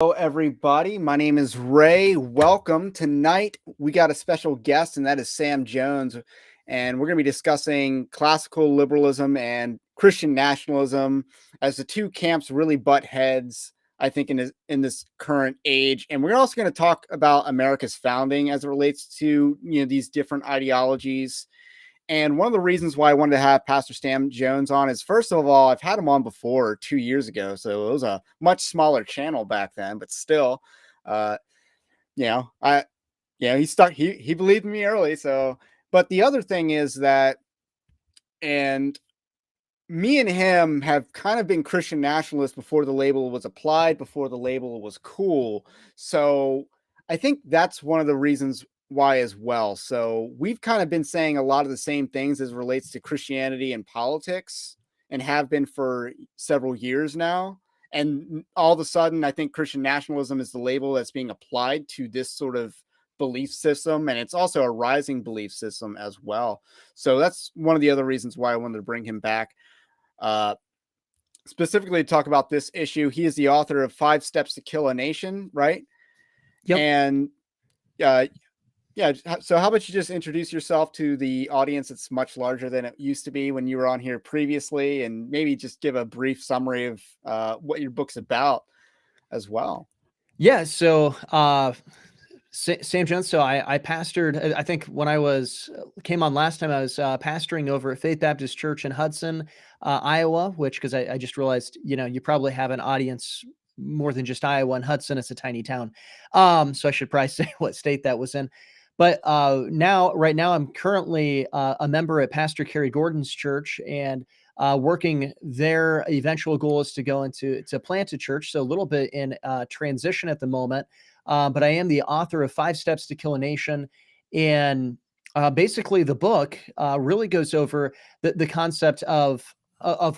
Hello, everybody. My name is Ray. Welcome. Tonight, we got a special guest, and that is Sam Jones. And we're going to be discussing classical liberalism and Christian nationalism as the two camps really butt heads, I think, in this current age. And we're also going to talk about America's founding as it relates to these different ideologies. And one of the reasons why I wanted to have Pastor Sam Jones on is, first of all, I've had him on before 2 years ago, so it was a much smaller channel back then, but still, uh, he stuck. He believed in me early. So, but the other thing is that, and me and him have kind of been Christian nationalists before the label was applied, before the label was cool. So I think that's one of the reasons why as well. So we've kind of been saying a lot of the same things as relates to Christianity and politics, and have been for several years now. And all of a sudden, I think Christian nationalism is the label that's being applied to this sort of belief system. And it's also a rising belief system as well. So that's one of the other reasons why I wanted to bring him back. Uh, Specifically to talk about this issue. He is the author of 5 Steps to Kill a Nation, right? Yep. And yeah, so how about you just introduce yourself to the audience? It's much larger than it used to be when you were on here previously, and maybe just give a brief summary of what your book's about as well. Yeah. So, Sam Jones. So I pastored, I think when I came on last time, I was pastoring over at Faith Baptist Church in Hudson, Iowa, because I just realized, you probably have an audience more than just Iowa and Hudson. It's a tiny town. So I should probably say what state that was in. But right now, I'm currently a member at Pastor Kerry Gordon's church, and working their eventual goal is to go to plant a church. So a little bit in transition at the moment. But I am the author of 5 Steps to Kill a Nation. And basically, the book really goes over the concept of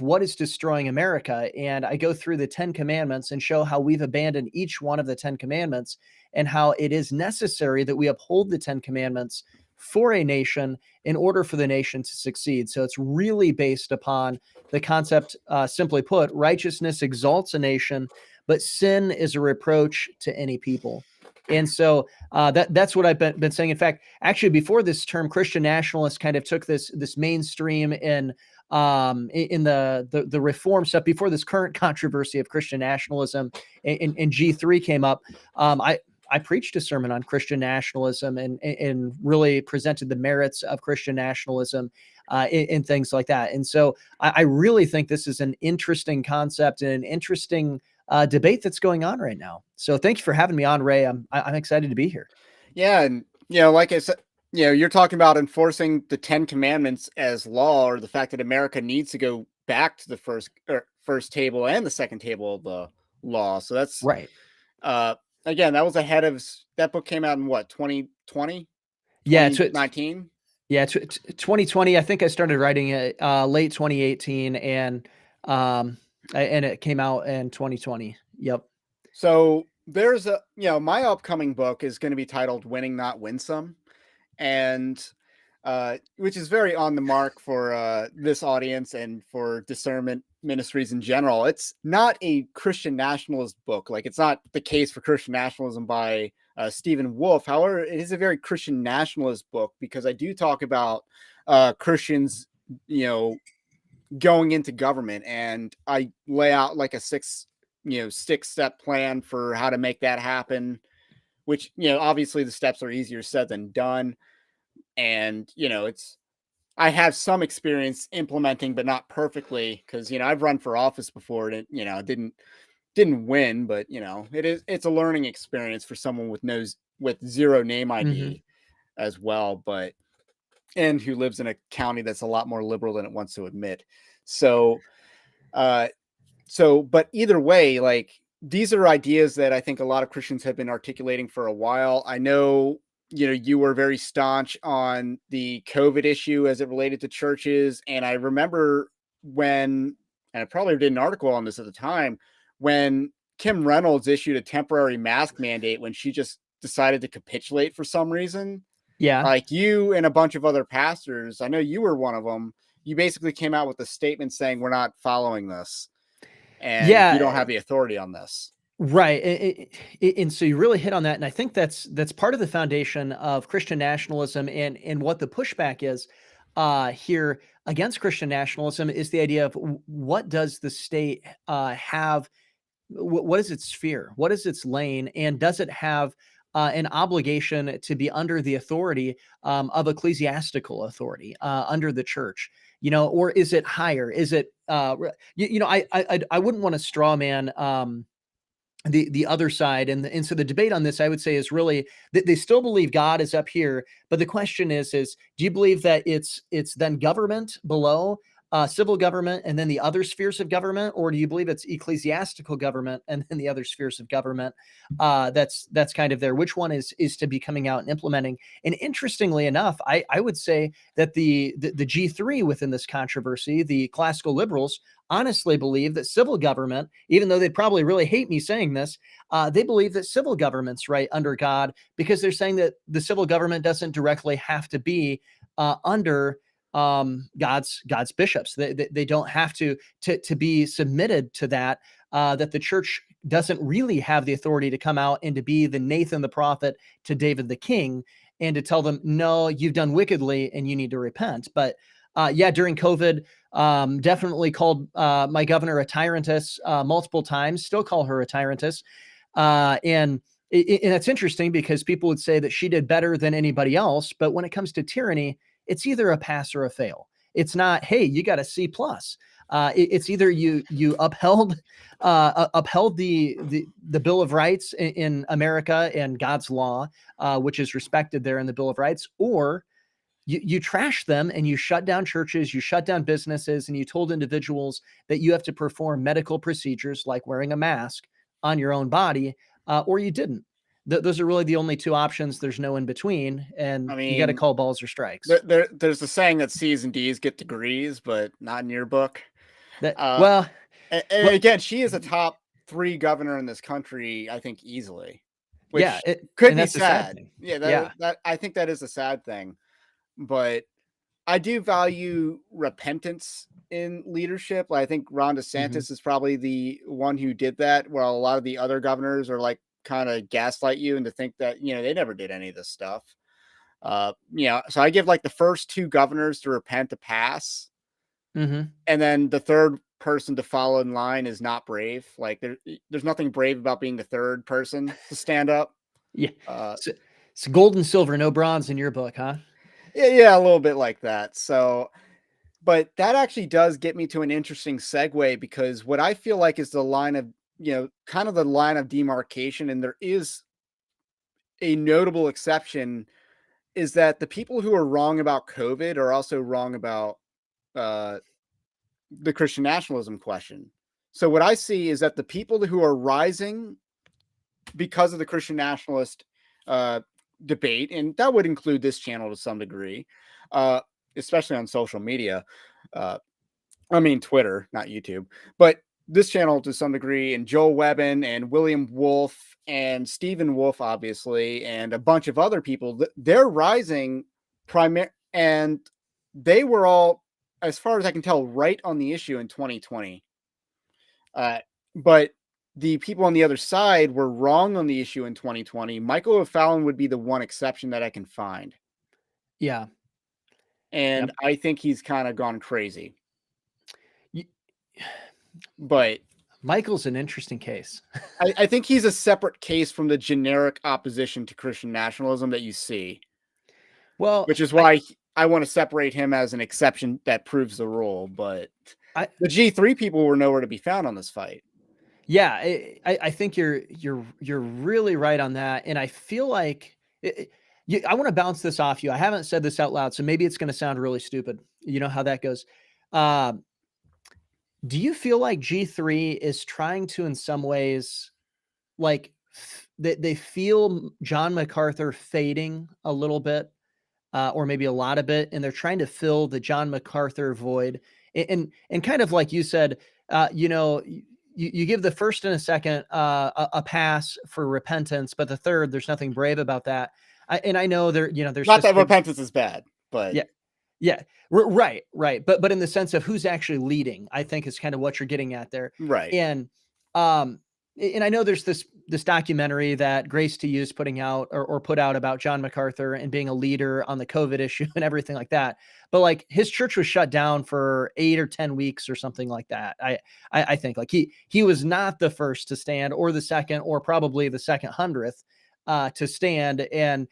what is destroying America. And I go through the 10 commandments and show how we've abandoned each one of the 10 commandments, and how it is necessary that we uphold the 10 commandments for a nation in order for the nation to succeed. So it's really based upon the concept, simply put, righteousness exalts a nation, but sin is a reproach to any people. And so that's what I've been saying. In fact, actually, before this term, Christian nationalist kind of took this mainstream in the reform stuff, before this current controversy of Christian nationalism and G3 came up. I preached a sermon on Christian nationalism and really presented the merits of Christian nationalism in things like that. And so I really think this is an interesting concept and an interesting debate that's going on right now. So thank you for having me on, Ray. I'm excited to be here. Yeah, and like I said, you're talking about enforcing the 10 commandments as law, or the fact that America needs to go back to the first table and the second table of the law. So that's right. Again, that was ahead of that book. Came out in what, 2020? Yeah, 2019. Yeah, 2020. I think I started writing it late 2018, and it came out in 2020. Yep. So there's my upcoming book is going to be titled "Winning Not Winsome," and which is very on the mark for this audience and for discernment ministries in general. It's not a Christian nationalist book. Like, it's not the case for Christian nationalism by Stephen Wolfe. However, it is a very Christian nationalist book, because I do talk about Christians, going into government, and I lay out like a 6-step plan for how to make that happen, which, obviously the steps are easier said than done. And, I have some experience implementing, but not perfectly, because, I've run for office before, and didn't win, but it's a learning experience for someone with zero name ID as well, and who lives in a county that's a lot more liberal than it wants to admit. So, but either way, like, these are ideas that I think a lot of Christians have been articulating for a while. I know, you were very staunch on the COVID issue as it related to churches. And I remember and I probably did an article on this at the time, when Kim Reynolds issued a temporary mask mandate when she just decided to capitulate for some reason. Yeah. Like, you and a bunch of other pastors, I know you were one of them, you basically came out with a statement saying, we're not following this, and you don't have the authority on this. Right. And so you really hit on that. And I think that's part of the foundation of Christian nationalism, and what the pushback is here against Christian nationalism is the idea of what does the state have, what is its sphere? What is its lane? And does it have an obligation to be under the authority of ecclesiastical authority, under the church? Or is it higher? Is it, I wouldn't want to straw man the other side, and so the debate on this, I would say, is really that they still believe God is up here, but the question is do you believe that it's then government below, civil government, and then the other spheres of government, or do you believe it's ecclesiastical government and then the other spheres of government? That's kind of there. Which one is to be coming out and implementing? And interestingly enough, I would say that the G3 within this controversy, the classical liberals, honestly believe that civil government, even though they'd probably really hate me saying this, they believe that civil government's right under God, because they're saying that the civil government doesn't directly have to be under God's bishops. They don't have to be submitted to that. That the church doesn't really have the authority to come out and to be the Nathan the prophet to David the king and to tell them, no, you've done wickedly and you need to repent. But yeah, during COVID, definitely called my governor a tyrantess multiple times, still call her a tyrantess. And it's interesting because people would say that she did better than anybody else. But when it comes to tyranny, it's either a pass or a fail. It's not, hey, you got a C plus. It's either you upheld the Bill of Rights in America and God's law, which is respected there in the Bill of Rights, or you trash them and you shut down churches, you shut down businesses, and you told individuals that you have to perform medical procedures like wearing a mask on your own body, or you didn't. Those are really the only two options. There's no in between, and I you got to mean, call balls or strikes. there's a saying that C's and D's get degrees, but not in your book. That Uh, well, and well, again, she is a top 3 governor in this country, I think easily, yeah, which could and be that's a sad sad. thing. Yeah, Yeah. that I think that is a sad thing, but I do value repentance in leadership. I think Ron Hmm. DeSantis is probably the one who did that, while a lot of the other governors are like kind of gaslight you into think that, they never did any of this stuff. So I give like the first 2 governors to repent a pass, Hmm. and then the third person to follow in line is not brave. Like there's nothing brave about being the third person to stand up. Yeah. Uh, So, it's gold and silver, no bronze in your book, huh? yeah, a little bit like that. So, but that actually does get me to an interesting segue, because what I feel like is the line of, kind of the line of demarcation, and there is a notable exception, is that the people who are wrong about COVID are also wrong about uh, the Christian nationalism question. So what I see is that the people who are rising because of the Christian nationalist uh, debate, and that would include this channel to some degree, uh, especially on social media. Uh, I mean, Twitter, not YouTube, but this channel to some degree, and Joel Webbin and William Wolf and Stephen Wolf, obviously, and a bunch of other people, they're rising and they were all, as far as I can tell, right on the issue in 2020. But the people on the other side were wrong on the issue in 2020. Michael O'Fallon would be the one exception that I can find. Yeah. And Yep. I think he's kind of gone crazy. Y- But Michael's an interesting case. I think he's a separate case from the generic opposition to Christian nationalism that you see, Well, which is why I want to separate him as an exception that proves the rule. But I the G3 people were nowhere to be found on this fight. yeah, I think you're really right on that, and I feel like I want to bounce this off you. I haven't said this out loud, so maybe it's going to sound really stupid. You know how that goes. Uh, do you feel like G3 is trying to, in some ways, like they feel John MacArthur fading a little bit, or maybe a lot of it, and they're trying to fill the John MacArthur void. And kind of like you said, you give the first and a second a pass for repentance, but the third, there's nothing brave about that. And I know there's Not just that repentance is bad, but yeah, yeah, right. But in the sense of who's actually leading, I think is kind of what you're getting at there. right. And um, and I know there's this documentary that Grace to You's putting out or put out about John MacArthur and being a leader on the COVID issue and everything like that. But like his church was shut down for 8 or 10 weeks or something like that. I think like he was not the first to stand or the second or probably the second hundredth to stand. And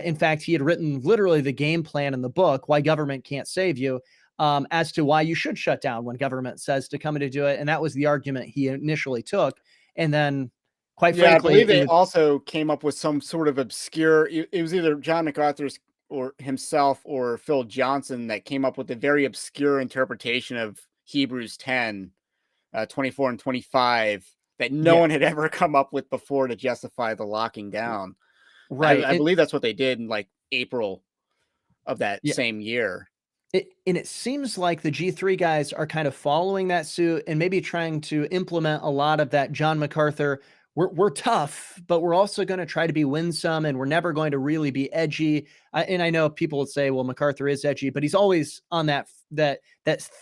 in fact, he had written literally the game plan in the book, Why Government Can't Save You, as to why you should shut down when government says to come in to do it. And that was the argument he initially took. And then, quite Yeah, I frankly, believe it they was also came up with some sort of obscure. It was either John MacArthur's or himself or Phil Johnson that came up with a very obscure interpretation of Hebrews 10, 24 and 25 that no yeah, one had ever come up with before to justify the locking down. right. I believe that's what they did in like April of that Yeah, same year. and it seems like the G3 guys are kind of following that suit and maybe trying to implement a lot of that John MacArthur. We're tough, but we're also going to try to be winsome, and we're never going to really be edgy. And I know people would say, "Well, MacArthur is edgy," but he's always on that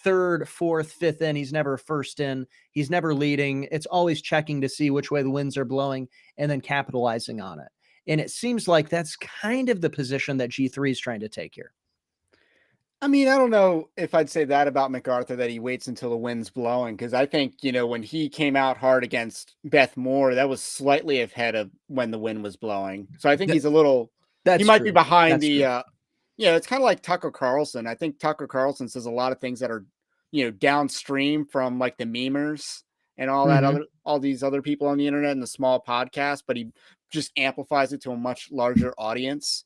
third, fourth, fifth in. He's never first in. He's never leading. It's always checking to see which way the winds are blowing and then capitalizing on it. And it seems like that's kind of the position that G3 is trying to take here. I mean, I don't know if I'd say that about MacArthur that he waits until the wind's blowing because I think, when he came out hard against Beth Moore, that was slightly ahead of when the wind was blowing. So I think That, he's a little, he that's might be true. behind That's the, true. it's kind of like Tucker Carlson. I think Tucker Carlson says a lot of things that are, downstream from like the memers and Mhm. all these other people on the internet and the small podcast, but he just amplifies it to a much larger audience.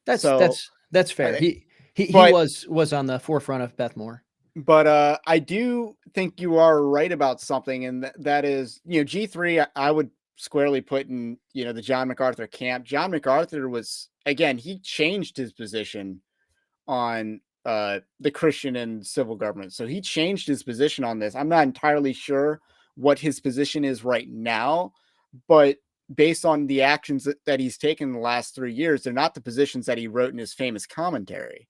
That's So, that's that's fair. I, He but was on the forefront of Beth Moore. I do think you are right about something, and that is, G3. I would squarely put in, the John MacArthur camp. John MacArthur was again, he changed his position on the Christian and civil government. So he changed his position on this. I'm not entirely sure what his position is right now, but based on the actions that he's taken in the last 3 years, they're not the positions that he wrote in his famous commentary.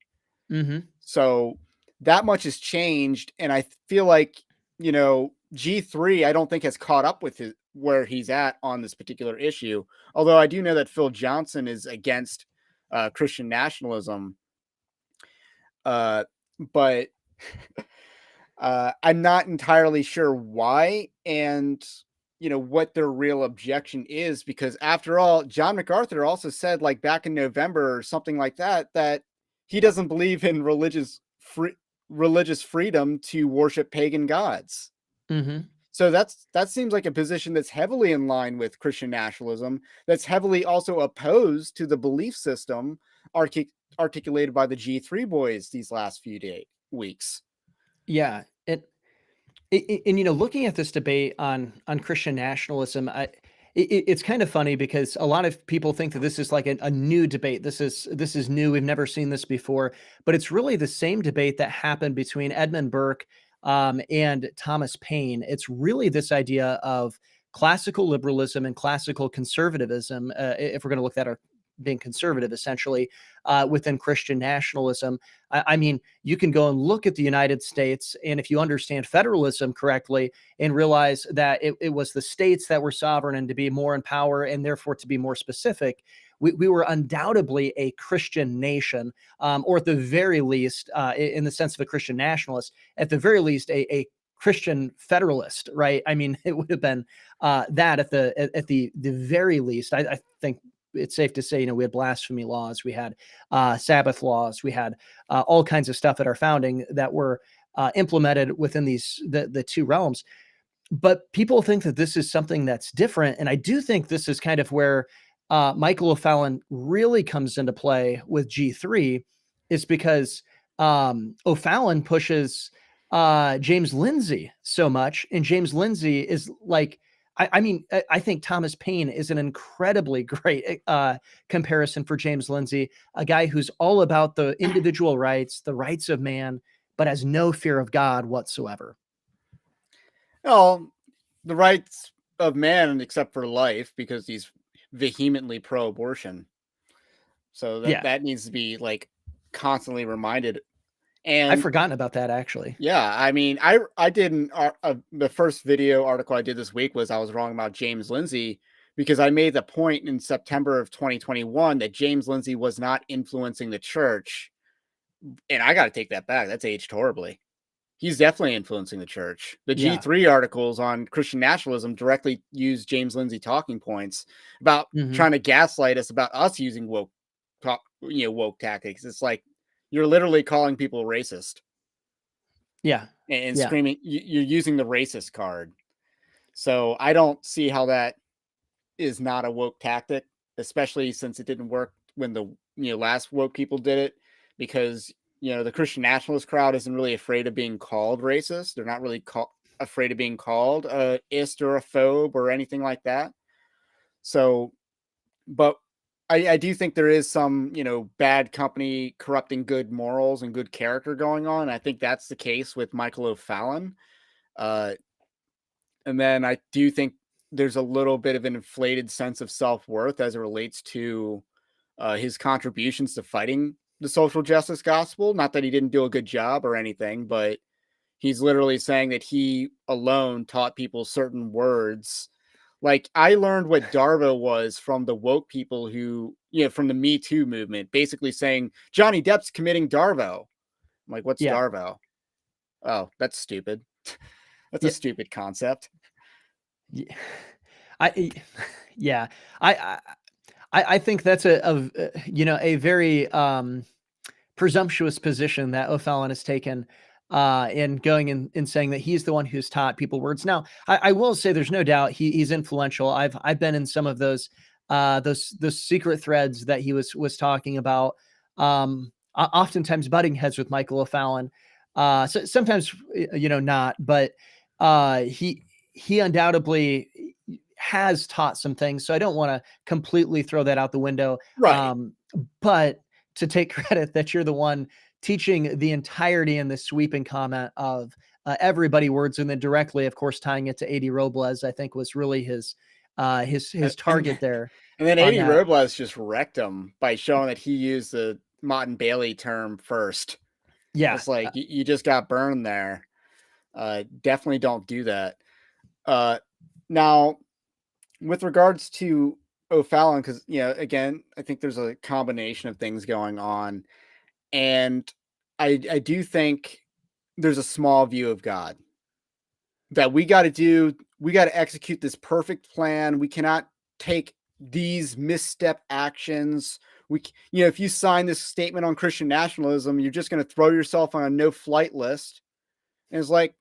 Mhm. So that much has changed. And I feel like, G3, I don't think has caught up with where he's at on this particular issue. Although I do know that Phil Johnson is against Christian nationalism. Uh, but I'm not entirely sure why and, what their real objection is. Because after all, John MacArthur also said, like back in November or something like that, that he doesn't believe in religious freedom to worship pagan gods. Mhm. So that seems like a position that's heavily in line with Christian nationalism, that's heavily also opposed to the belief system articulated by the G3 boys these last few weeks. Yeah. And looking at this debate on Christian nationalism, it's kind of funny because a lot of people think that this is like a new debate. This is new. We've never seen this before, but it's really the same debate that happened between Edmund Burke and Thomas Paine. It's really this idea of classical liberalism and classical conservatism, if we're going to look at our being conservative, essentially, within Christian nationalism. I mean, you can go and look at the United States, and if you understand federalism correctly and realize that it was the states that were sovereign and to be more in power and therefore to be more specific, we were undoubtedly a Christian nation, or at the very least, in the sense of a Christian nationalist, at the very least, a Christian federalist, right? I mean, it would have been that at the very least. I think it's safe to say, we had blasphemy laws, we had Sabbath laws, we had all kinds of stuff at our founding that were implemented within the two realms. But people think that this is something that's different, and I do think this is kind of where Michael O'Fallon really comes into play with G3, is because O'Fallon pushes James Lindsay so much, and James Lindsay is like, I mean, I think Thomas Paine is an incredibly great comparison for James Lindsay, a guy who's all about the individual rights, the rights of man, but has no fear of God whatsoever. Well, the rights of man, except for life, because he's vehemently pro-abortion. So that Yeah. that needs to be like constantly reminded. I've And forgotten about that actually. yeah, I mean, I did the first video article I did this week was I was wrong about James Lindsay because I made the point in September of 2021 that James Lindsay was not influencing the church, and I got to take that back. That's aged horribly. He's definitely influencing the church. The Yeah. G3 articles on Christian nationalism directly use James Lindsay talking points about Hmm. trying to gaslight us about us using woke tactics. It's like you're literally calling people racist Yeah. and Yeah. screaming. You're using the racist card. So I don't see how that is not a woke tactic, especially since it didn't work when the last woke people did it, because the Christian nationalist crowd isn't really afraid of being called racist. They're not really afraid of being called a ist or a phobe or anything like that. So, but I do think there is some bad company corrupting good morals and good character going on. I think that's the case with Michael O'Fallon. Uh, And then I do think there's a little bit of an inflated sense of self-worth as it relates to his contributions to fighting the social justice gospel. Not that he didn't do a good job or anything, but he's literally saying that he alone taught people certain words. Like I learned what Darvo was from the woke people who, from the Me Too movement, basically saying Johnny Depp's committing Darvo. I'm like, what's Yeah. Darvo? Oh, that's stupid. That's a Yeah. stupid concept. Yeah. I yeah. I I I think that's a very presumptuous position that O'Fallon has taken in going and saying that he's the one who's taught people words. Now, I will say there's no doubt he's influential. I've been in some of those secret threads that he was talking about. Oftentimes butting heads with Michael O'Fallon. So sometimes not, but he undoubtedly has taught some things. So I don't want to completely throw that out the window. Right. But to take credit that you're the one teaching the entirety in this sweeping comment of everybody words, and then directly, of course, tying it to AD Robles, I think was really his And target there and then on 80 that. Robles just wrecked him by showing that he used the Mott and Bailey term first. Yeah, It's like you just got burned there. Definitely don't do that. Uh, Now, with regards to O'Fallon, because again, I think there's a combination of things going on, and I do think there's a small view of God that we got to do. We got to execute this perfect plan. We cannot take these misstep actions. If you sign this statement on Christian nationalism, you're just going to throw yourself on a no-flight list. And it's like,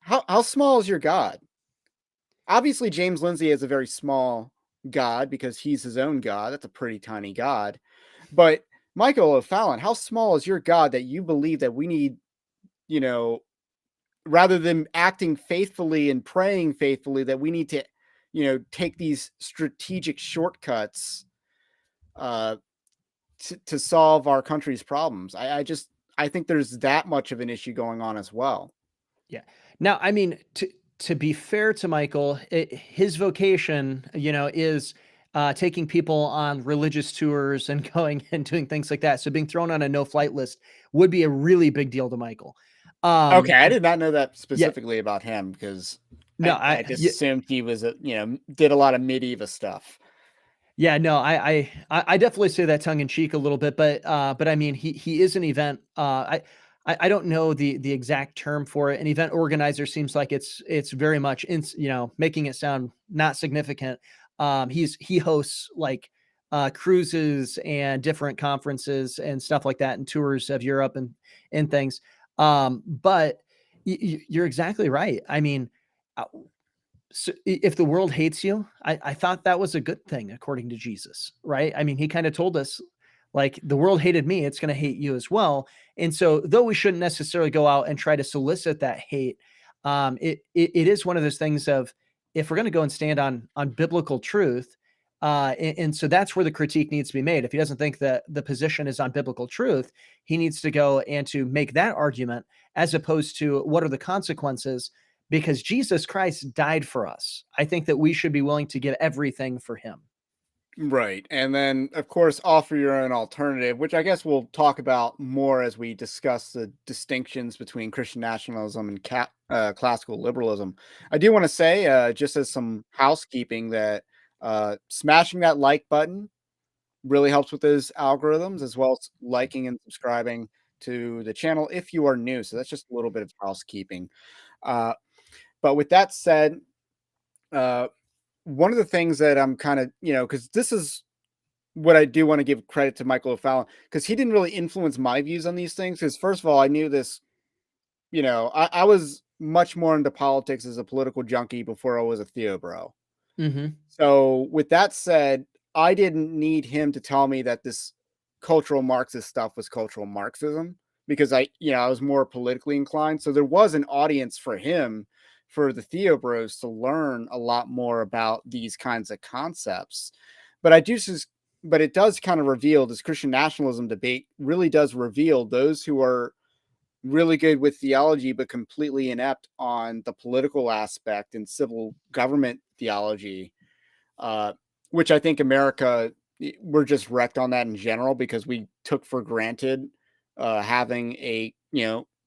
how small is your God? Obviously, James Lindsay is a very small God because he's his own God. That's a pretty tiny God. But Michael O'Fallon, how small is your God that you believe that we need, you know, rather than acting faithfully and praying faithfully, that we need to, take these strategic shortcuts uh, to solve our country's problems. I think there's that much of an issue going on as well. yeah. Now, I mean, to be fair to Michael, his vocation, is taking people on religious tours and going and doing things like that. So being thrown on a no-flight list would be a really big deal to Michael. Okay, Um, I did not know that yeah, specifically about him because no, I just assumed he was did a lot of medieval stuff. Yeah, no, I definitely say that tongue in cheek a little bit, but I mean he is an event. I don't know the exact term for it. An event organizer seems like it's very much making it sound not significant. He hosts like cruises and different conferences and stuff like that, and tours of Europe and things. But you're exactly right. I mean. So if the world hates you, I thought that was a good thing according to Jesus, right? I mean, he kind of told us, like, the world hated me, it's going to hate you as well. And so, though we shouldn't necessarily go out and try to solicit that hate, it is one of those things of if we're going to go and stand on biblical truth, and so that's where the critique needs to be made. If he doesn't think that the position is on biblical truth, he needs to go and to make that argument as opposed to what are the consequences because Jesus Christ died for us. I think that we should be willing to give everything for him. Right. And then, of course, offer your own alternative, which I guess we'll talk about more as we discuss the distinctions between Christian nationalism and classical liberalism. I do want to say, just as some housekeeping, that smashing that like button really helps with those algorithms, as well as liking and subscribing to the channel if you are new. So that's just a little bit of housekeeping. Uh, but with that said, uh, one of the things that I'm kind of, because this is what I do want to give credit to Michael O'Fallon, because he didn't really influence my views on these things. Because first of all, I knew this, I was much more into politics as a political junkie before I was a Theo bro. Hmm. So with that said, I didn't need him to tell me that this cultural Marxist stuff was cultural Marxism, because I was more politically inclined. So there was an audience for him, for the Theo bros, to learn a lot more about these kinds of concepts. But but it does kind of reveal, this Christian nationalism debate really does reveal those who are really good with theology, but completely inept on the political aspect and civil government theology, uh, which I think America, we're just wrecked on that in general, because we took for granted having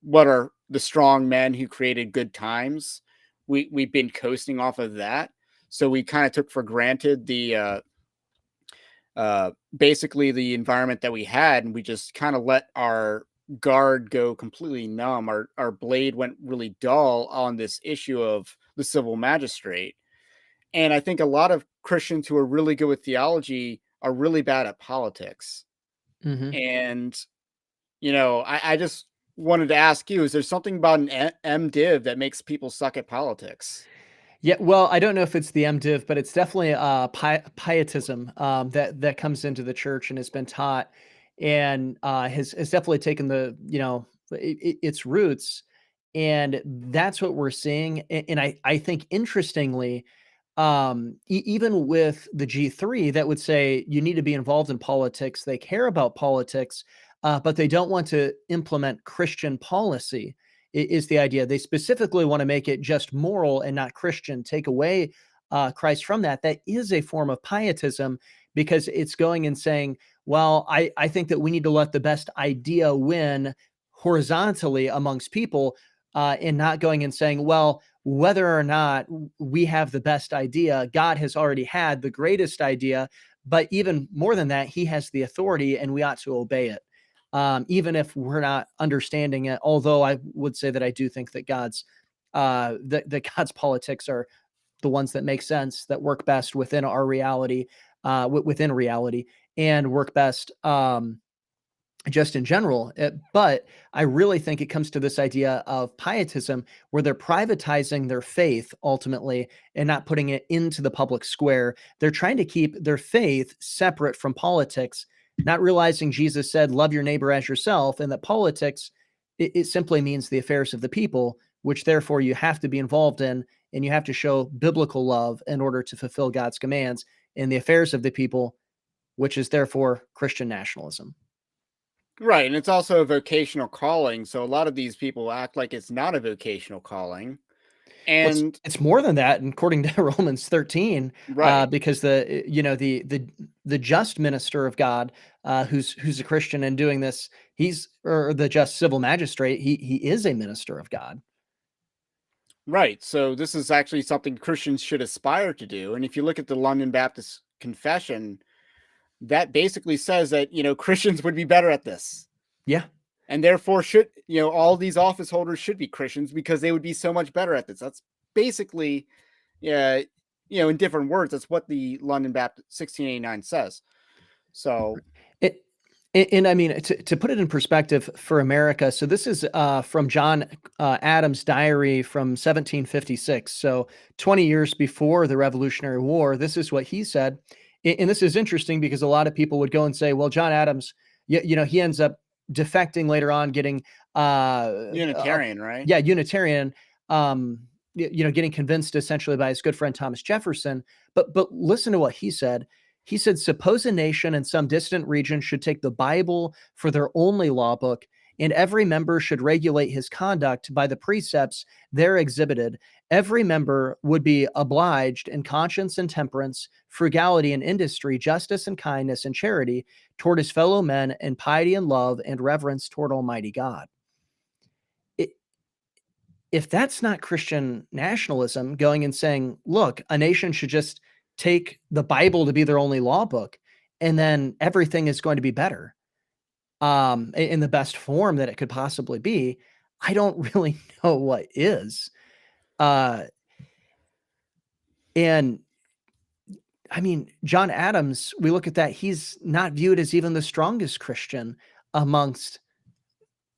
what are the strong men who created good times. We've been coasting off of that. So we kind of took for granted the basically the environment that we had, and we just kind of let our guard go completely numb. Our blade went really dull on this issue of the civil magistrate. And I think a lot of Christians who are really good with theology are really bad at politics. Hmm. And, I just wanted to ask you, is there something about an MDiv that makes people suck at politics? Yeah, well, I don't know if it's the MDiv, but it's definitely pietism that comes into the church and has been taught, and has definitely taken its roots, and that's what we're seeing. And I think, interestingly, even with the G3, that would say you need to be involved in politics. They care about politics, but they don't want to implement Christian policy, is the idea. They specifically want to make it just moral and not Christian, take away Christ from that. That is a form of pietism, because it's going and saying, well, I think that we need to let the best idea win horizontally amongst people, and not going and saying, well, whether or not we have the best idea, God has already had the greatest idea. But even more than that, he has the authority and we ought to obey it. Even if we're not understanding it, although I would say that I do think that God's politics are the ones that make sense, that work best within our reality, within reality, and work best, just in general. But I really think it comes to this idea of pietism, where they're privatizing their faith ultimately and not putting it into the public square. They're trying to keep their faith separate from politics, not realizing Jesus said, love your neighbor as yourself, and that politics, it simply means the affairs of the people, which therefore you have to be involved in, and you have to show biblical love in order to fulfill God's commands in the affairs of the people, which is therefore Christian nationalism. Right. And it's also a vocational calling. So a lot of these people act like it's not a vocational calling. Well, And it's more than that, and according to Romans 13, right. because the just minister of God, who's a Christian and doing this, or the just civil magistrate, he is a minister of God. Right. So this is actually something Christians should aspire to do. And if you look at the London Baptist Confession, that basically says that, Christians would be better at this. Yeah. And therefore all these office holders should be Christians, because they would be so much better at this. That's basically, yeah, in different words, that's what the London Baptist 1689 says. So It and I mean, to put it in perspective for America, so this is from John Adams' diary from 1756. So 20 years before the Revolutionary War, this is what he said. And this is interesting, because a lot of people would go and say, well, John Adams, he ends up defecting later on, getting Unitarian, right? yeah, Unitarian, getting convinced essentially by his good friend Thomas Jefferson. But listen to what he said. He said, suppose a nation in some distant region should take the Bible for their only law book and every member should regulate his conduct by the precepts there exhibited. Every member would be obliged in conscience and temperance, frugality and industry, justice and kindness and charity toward his fellow men, and piety and love and reverence toward Almighty God. If that's not Christian nationalism, going and saying, look, a nation should just take the Bible to be their only law book, and then everything is going to be better, in the best form that it could possibly be, I don't really know what is. Uh, and I mean, John Adams, we look at that, he's not viewed as even the strongest Christian amongst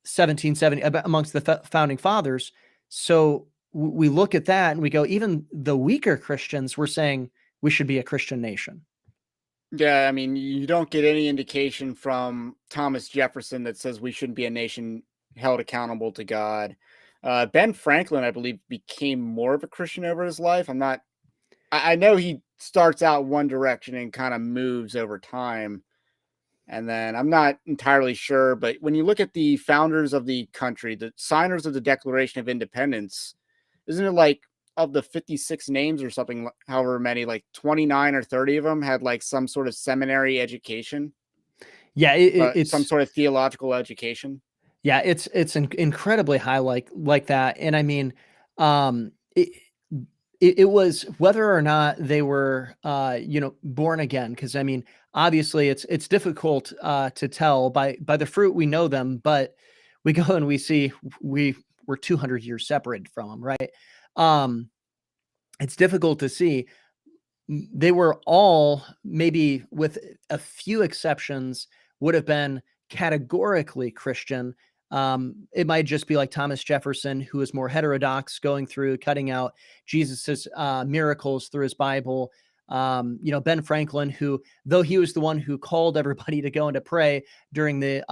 1770, amongst the founding fathers. So we look at that and we go, even the weaker Christians were saying we should be a Christian nation. Yeah, I mean, you don't get any indication from Thomas Jefferson that says we shouldn't be a nation held accountable to God. Ben Franklin, I believe, became more of a Christian over his life. I know he starts out one direction and kind of moves over time. And then I'm not entirely sure, but when you look at the founders of the country, the signers of the Declaration of Independence, isn't it like of the 56 names or something, however many, like 29 or 30 of them had like some sort of seminary education, Yeah, some it's sort of theological education? yeah, it's incredibly high, like that. And I mean, um, it, it was whether or not they were, born again. Because I mean, obviously, it's difficult to tell by the fruit we know them, but we go and we see we're 200 years separated from them, right? Um, it's difficult to see. They were all, maybe with a few exceptions, would have been categorically Christian. It might just be like Thomas Jefferson, who is more heterodox, going through cutting out Jesus's miracles through his Bible. Ben Franklin, who, though he was the one who called everybody to go and to pray during the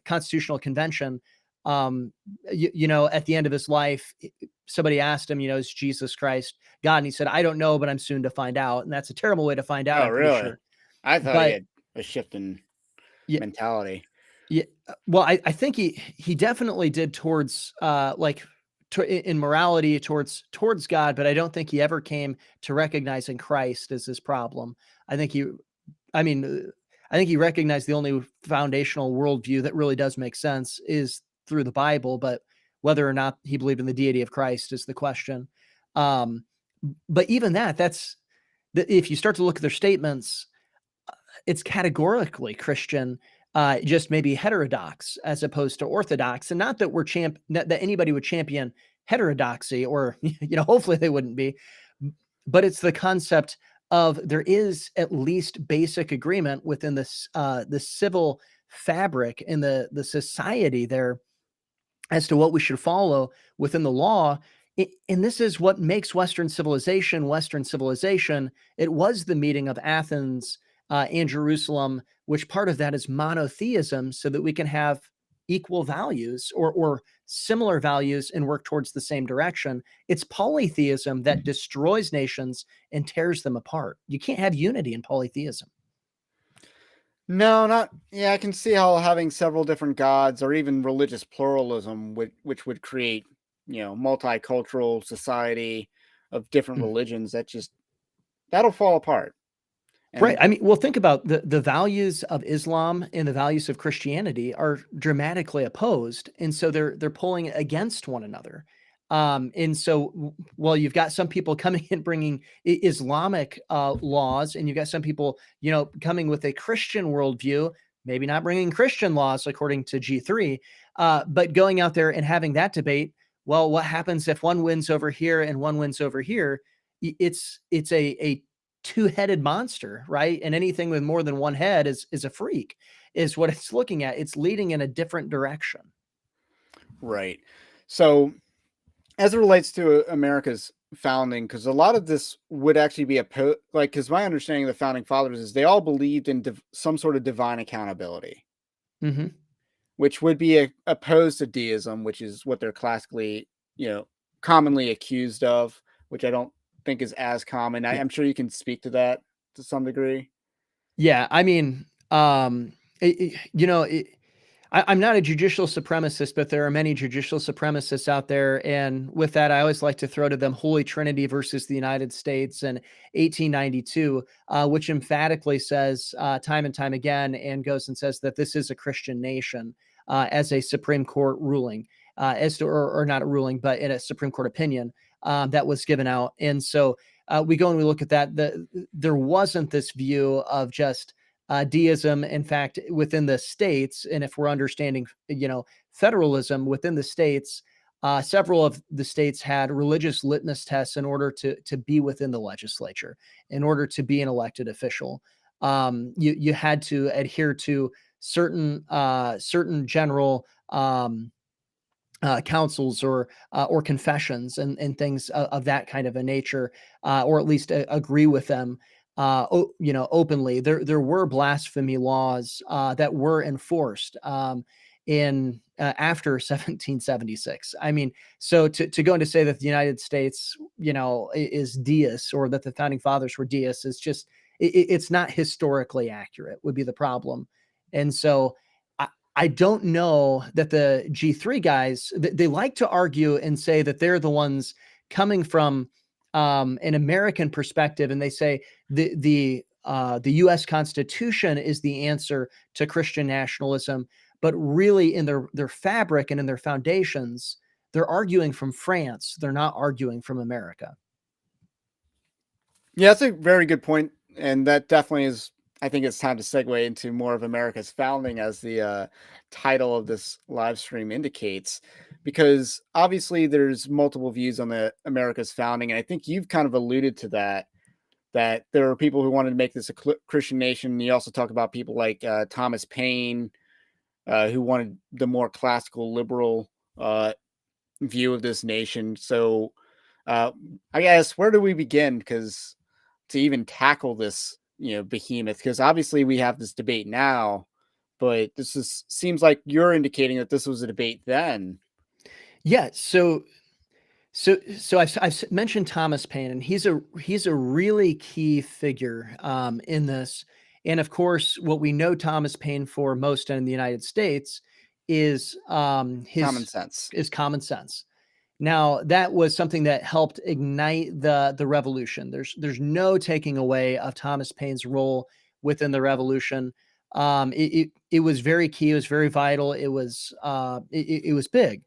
Constitutional Convention, at the end of his life, somebody asked him, is Jesus Christ God? And he said, I don't know, but I'm soon to find out. And that's a terrible way to find out, Oh, I'm pretty really? sure. I thought he But had a shift in yeah, mentality. yeah. Well, I think he definitely did towards in morality towards God, but I don't think he ever came to recognizing Christ as his problem. I think he, I mean, I think he recognized the only foundational worldview that really does make sense is through the Bible, but whether or not he believed in the deity of Christ is the question. Um, but even that's if you start to look at their statements, it's categorically Christian, just maybe heterodox as opposed to orthodox. And not that that anybody would champion heterodoxy, or hopefully they wouldn't be, but it's the concept of there is at least basic agreement within this the civil fabric in the society there as to what we should follow within the law. And this is what makes Western civilization Western civilization. It was the meeting of Athens and Jerusalem, which part of that is monotheism, so that we can have equal values or similar values and work towards the same direction. It's polytheism that destroys nations and tears them apart. You can't have unity in polytheism. No, not yeah. I can see how having several different gods or even religious pluralism which would create, multicultural society of different Mm. religions, that'll fall apart. Right. And I mean, well, think about the values of Islam and the values of Christianity are dramatically opposed, and so they're pulling against one another. And so, well, you've got some people coming and bringing Islamic laws, and you've got some people, coming with a Christian worldview, maybe not bringing Christian laws according to G3, but going out there and having that debate. Well, what happens if one wins over here and one wins over here? It's a two-headed monster, right? And anything with more than one head is a freak, is what it's looking at. It's leading in a different direction. right. So as it relates to America's founding, because a lot of this would actually be because my understanding of the founding fathers is they all believed in some sort of divine accountability, Hmm. which would be opposed to deism, which is what they're classically, commonly accused of, which I don't think is as common. Yeah. I'm sure you can speak to that to some degree. Yeah. I mean, it, it- you know, it, I'm not a judicial supremacist, but there are many judicial supremacists out there. And with that, I always like to throw to them Holy Trinity versus the United States in 1892, which emphatically says time and time again, and goes and says that this is a Christian nation as a Supreme Court ruling, as to, or not a ruling, but in a Supreme Court opinion that was given out. And so we go and we look at that. There wasn't this view of just deism. In fact, within the states, and if we're understanding, federalism within the states, several of the states had religious litmus tests in order to be within the legislature, in order to be an elected official. You had to adhere to certain general councils or confessions and things of that kind of a nature, or at least agree with them. Openly. There were blasphemy laws that were enforced in after 1776. I mean, so to go and to say that the United States, is deist, or that the founding fathers were deists, is just it's not historically accurate. Would be the problem, and so. I don't know that the G3 guys, they like to argue and say that they're the ones coming from an American perspective, and they say the U.S. Constitution is the answer to Christian nationalism, but really in their fabric and in their foundations, they're arguing from France. They're not arguing from America. Yeah, that's a very good point, and that definitely is. I think it's time to segue into more of America's founding, as the title of this live stream indicates, because obviously there's multiple views on the America's founding, and I think you've kind of alluded to that. That there are people who wanted to make this a Christian nation. You also talk about people like Thomas Paine, who wanted the more classical liberal view of this nation. So, I guess, where do we begin? Because to even tackle this, behemoth, because obviously we have this debate now, but seems like you're indicating that this was a debate then. Yeah. So I've mentioned Thomas Paine, and he's a really key figure in this. And of course, what we know Thomas Paine for most in the United States is Common sense. common sense. Now, that was something that helped ignite the revolution. There's no taking away of Thomas Paine's role within the revolution. It was very key. It was very vital. It was big.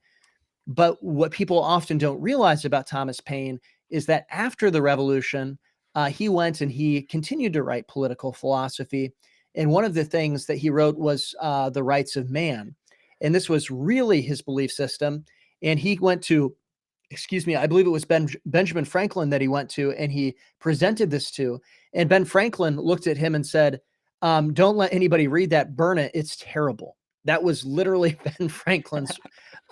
But what people often don't realize about Thomas Paine is that after the revolution, he went and he continued to write political philosophy. And one of the things that he wrote was The Rights of Man. And this was really his belief system. And he went to, excuse me, I believe it was Benjamin Franklin that he went to, and he presented this to. And Ben Franklin looked at him and said, don't let anybody read that, burn it. It's terrible. That was literally Ben Franklin's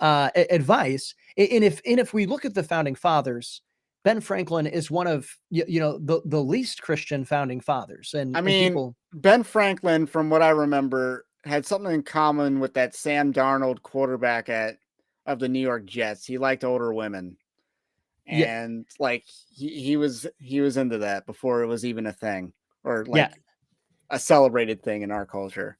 advice. And if we look at the founding fathers, Ben Franklin is one of the least Christian founding fathers. I mean, Ben Franklin, from what I remember, had something in common with that Sam Darnold quarterback of the New York Jets. He liked older women, and like he was into that before it was even a thing, or like a celebrated thing in our culture.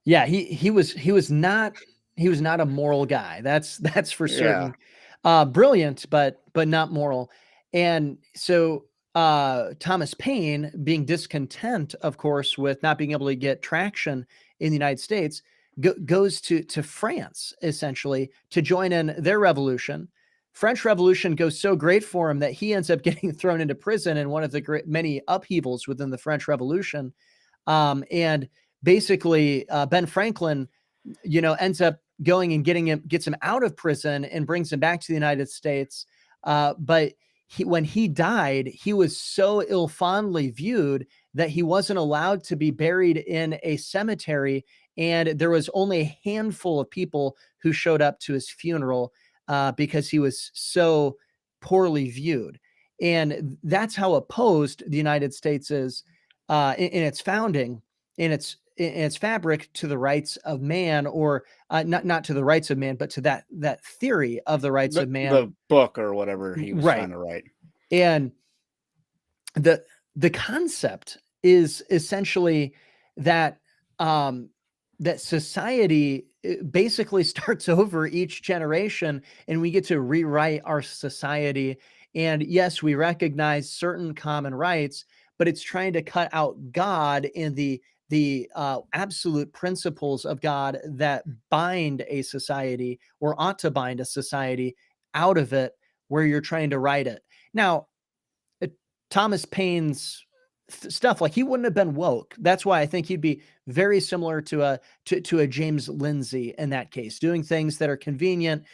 Yeah, he was not a moral guy. That's for certain. Brilliant, but not moral. And so Thomas Paine, being discontent, of course, with not being able to get traction in the United States, goes to France essentially to join in their revolution. French Revolution goes so great for him that he ends up getting thrown into prison in one of the many upheavals within the French Revolution. And basically, Ben Franklin, ends up going and gets him out of prison and brings him back to the United States. But when he died, he was so ill-fondly viewed that he wasn't allowed to be buried in a cemetery. And there was only a handful of people who showed up to his funeral because he was so poorly viewed. And that's how opposed the United States is in its founding, in its fabric, to the rights of man, or not to the rights of man, but to that theory of the rights of man, the book or whatever he was trying to write. And the concept is essentially that that society it basically starts over each generation, and we get to rewrite our society. And yes, we recognize certain common rights, but it's trying to cut out God and the absolute principles of God that bind a society or ought to bind a society out of it, where you're trying to write it. Now, Thomas Paine's stuff, like, he wouldn't have been woke. That's why I think he'd be very similar to a James Lindsay in that case, doing things that are convenient,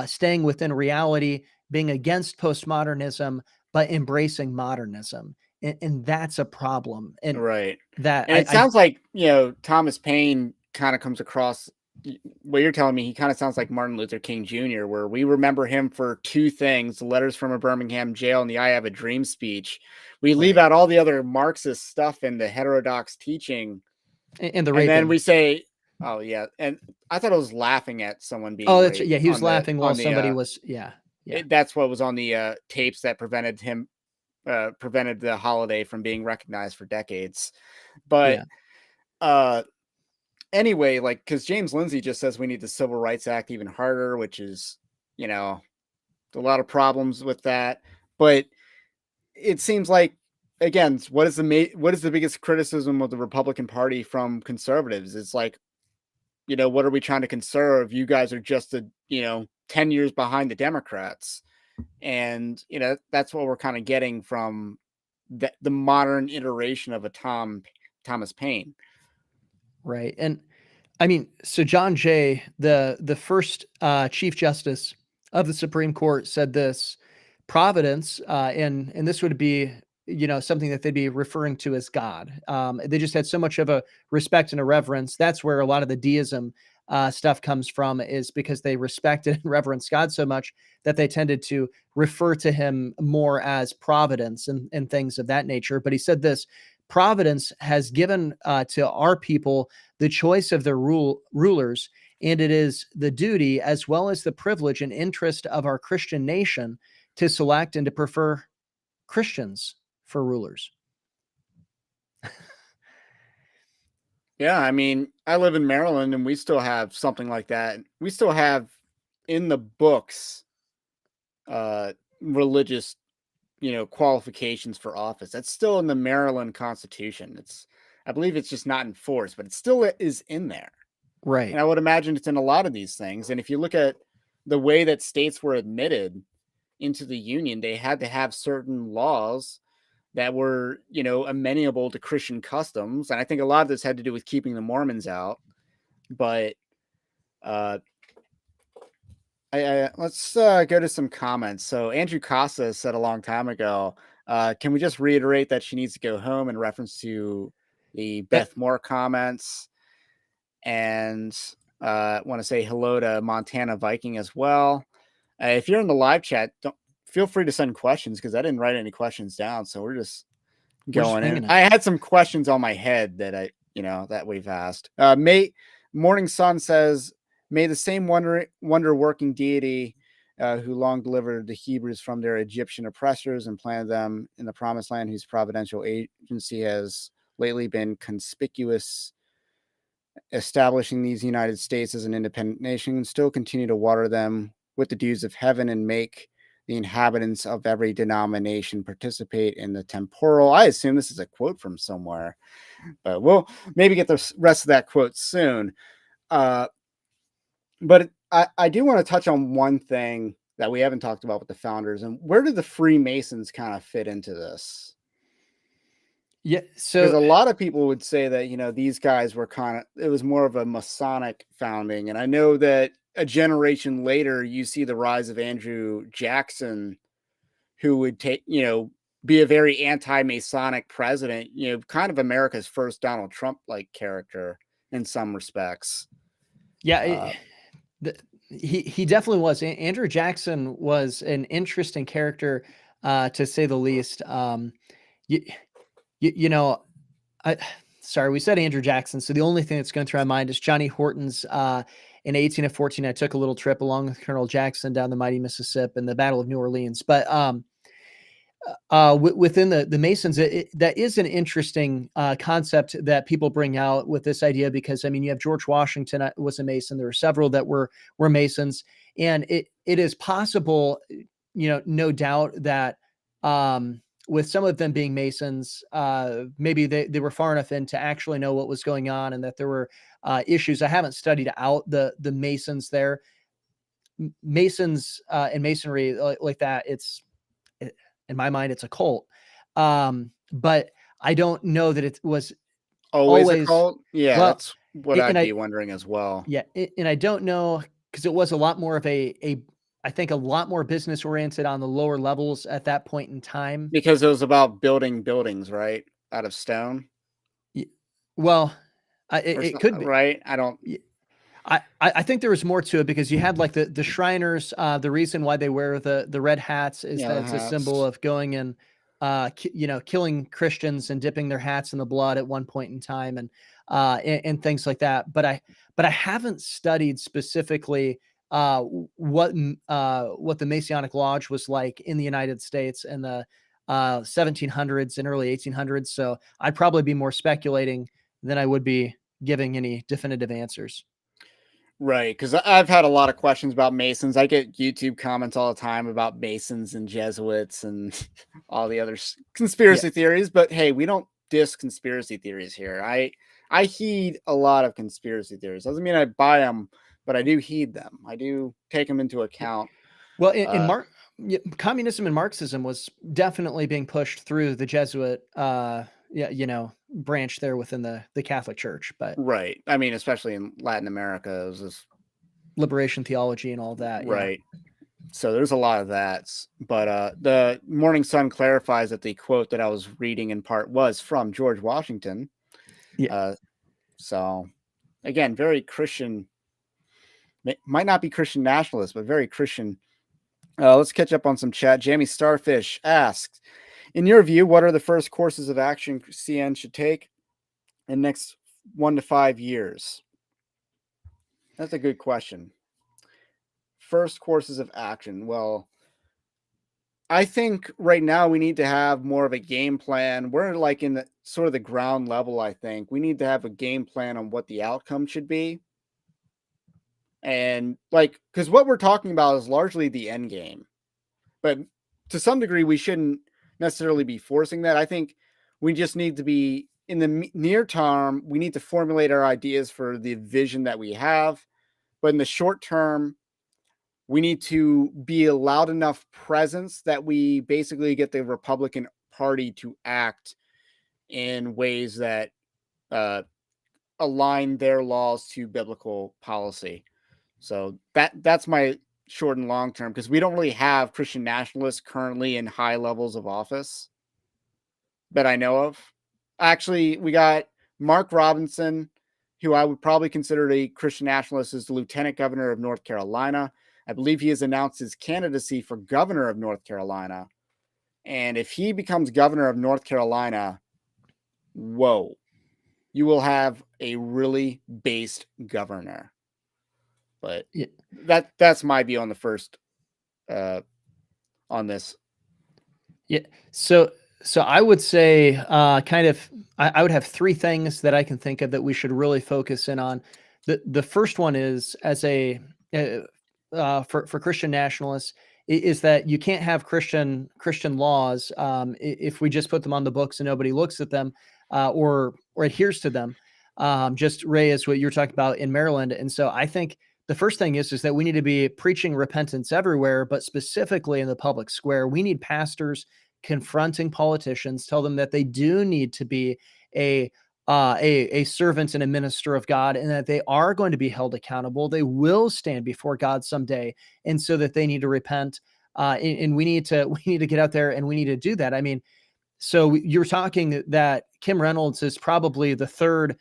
staying within reality, being against postmodernism, but embracing modernism. And that's a problem. And Right. that And it sounds like, Thomas Paine kind of comes across what you're telling me. He kind of sounds like Martin Luther King Jr., where we remember him for two things: the letters from a Birmingham jail and the I Have a Dream speech. We leave right. out all the other Marxist stuff in the heterodox teaching. And the And then raping. we say, oh yeah. And I thought I was laughing at someone being Oh, that's raped yeah. He was on the, laughing while somebody was, yeah, yeah, that's what was on the tapes that prevented the holiday from being recognized for decades. But yeah. anyway, like, because James Lindsay just says we need the Civil Rights Act even harder, which is, a lot of problems with that. But it seems like, again, what is the biggest criticism of the Republican Party from conservatives? It's like, what are we trying to conserve? You guys are just 10 years behind the Democrats. And, that's what we're kind of getting from the modern iteration of a Thomas Paine. Right. And I mean, so John Jay, the first Chief Justice of the Supreme Court, said this: Providence, and this would be, something that they'd be referring to as God. They just had so much of a respect and a reverence. That's where a lot of the deism stuff comes from, is because they respected and reverenced God so much that they tended to refer to him more as Providence and things of that nature. But he said this: Providence has given to our people the choice of their rulers, and it is the duty as well as the privilege and interest of our Christian nation to select and to prefer Christians for rulers. Yeah, I mean, I live in Maryland and we still have something like that. We still have in the books religious, qualifications for office. That's still in the Maryland Constitution. I believe it's just not enforced, but it still is in there. Right. And I would imagine it's in a lot of these things. And if you look at the way that states were admitted into the Union, they had to have certain laws that were, amenable to Christian customs. And I think a lot of this had to do with keeping the Mormons out. But let's go to some comments. So Andrew Costa said a long time ago, can we just reiterate that she needs to go home, in reference to the Beth Moore comments? And want to say hello to Montana Viking as well. If you're in the live chat, don't feel free to send questions, because I didn't write any questions down. So we're just going in. I had some questions on my head that that we've asked. Morning Sun says, may the same wonder working deity who long delivered the Hebrews from their Egyptian oppressors and planted them in the promised land, whose providential agency has lately been conspicuous, establishing these United States as an independent nation, still continue to water them with the dews of heaven and make the inhabitants of every denomination participate in the temporal. I assume this is a quote from somewhere, but we'll maybe get the rest of that quote soon. But I do want to touch on one thing that we haven't talked about with the founders, and where did the Freemasons kind of fit into this? Yeah, Because so a lot of people would say that, these guys were it was more of a Masonic founding. And I know that a generation later, you see the rise of Andrew Jackson, who would be a very anti-Masonic president, kind of America's first Donald Trump-like character in some respects. yeah, he definitely was. Andrew Jackson was an interesting character, to say the least. Sorry, we said Andrew Jackson, so the only thing that's going through my mind is Johnny Horton's in 18 of 14. I took a little trip along with Colonel Jackson down the mighty Mississippi in the Battle of New Orleans. But within the Masons, that is an interesting concept that people bring out with this idea, because I mean, you have George Washington was a Mason. There were several that were Masons, and it is possible, no doubt that with some of them being Masons, maybe they were far enough in to actually know what was going on, and that there were issues. I haven't studied out the Masons there. Masons and Masonry like that. In my mind, it's a cult. But I don't know that it was Always a always, cult? Yeah, well, that's what and I'd I, be wondering as well. yeah, and I don't know, because it was a lot more of I think a lot more business oriented on the lower levels at that point in time. Because it was about building buildings, right? Out of stone Well, or it so, could be. right? I don't. I think there was more to it, because you had like the Shriners. The reason why they wear the red hats is Yeah, that the it's a symbol hats. of going and killing Christians and dipping their hats in the blood at one point in time, and things like that. But I haven't studied specifically what the Masonic Lodge was like in the United States in the 1700s and early 1800s. So I'd probably be more speculating than I would be giving any definitive answers. Right, because I've had a lot of questions about Masons. I get YouTube comments all the time about Masons and Jesuits and all the other Yeah. conspiracy theories. But hey, we don't diss conspiracy theories here. I heed a lot of conspiracy theories. Doesn't mean I buy them, but I do heed them. I do take them into account. Well, in Uh, communism and Marxism was definitely being pushed through the Jesuit, branch there within the Catholic Church, but right. I mean, especially in Latin America, it was just liberation theology and all that. Yeah. right. So there's a lot of that. But the Morning Sun clarifies that the quote that I was reading in part was from George Washington. Yeah. Uh, so again, very Christian, might not be Christian nationalist, but very Christian. Let's catch up on some chat. Jamie Starfish asked, in your view, what are the first courses of action CN should take in the next 1 to 5 years? That's a good question. First courses of action. Well, I think right now we need to have more of a game plan. We're like in the sort of the ground level, I think. We need to have a game plan on what the outcome should be. And like, because what we're talking about is largely the end game. But to some degree, we shouldn't necessarily be forcing that. I think we just need to be in the near term, we need to formulate our ideas for the vision that we have. But in the short term, we need to be a loud enough presence that we basically get the Republican Party to act in ways that align their laws to biblical policy. So that's my short and long term, because we don't really have Christian nationalists currently in high levels of office that I know of. Actually, we got Mark Robinson, who I would probably consider a Christian nationalist, as the lieutenant governor of North Carolina. I believe he has announced his candidacy for governor of North Carolina. And if he becomes governor of North Carolina, whoa, you will have a really based governor. But Yeah. that's my view on the first on this. Yeah. So I would say kind of I would have three things that I can think of that we should really focus in on. The first one is, as a for Christian nationalists, is that you can't have Christian laws if we just put them on the books and nobody looks at them or adheres to them. Just Ray, is what you're talking about in Maryland, and so I think the first thing is that we need to be preaching repentance everywhere, but specifically in the public square. We need pastors confronting politicians, tell them that they do need to be a servant and a minister of God, and that they are going to be held accountable. They will stand before God someday, and so that they need to repent. And we need to get out there and we need to do that. I mean, so you're talking that Kim Reynolds is probably the third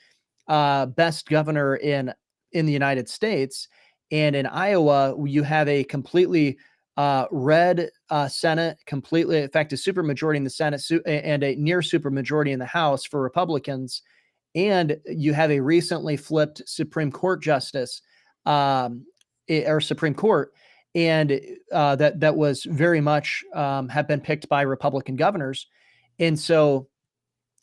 best governor in the United States, and in Iowa you have a completely red Senate, completely, in fact, a supermajority in the Senate and a near supermajority in the House for Republicans, and you have a recently flipped Supreme Court justice or Supreme Court. and that was very much have been picked by Republican governors. And so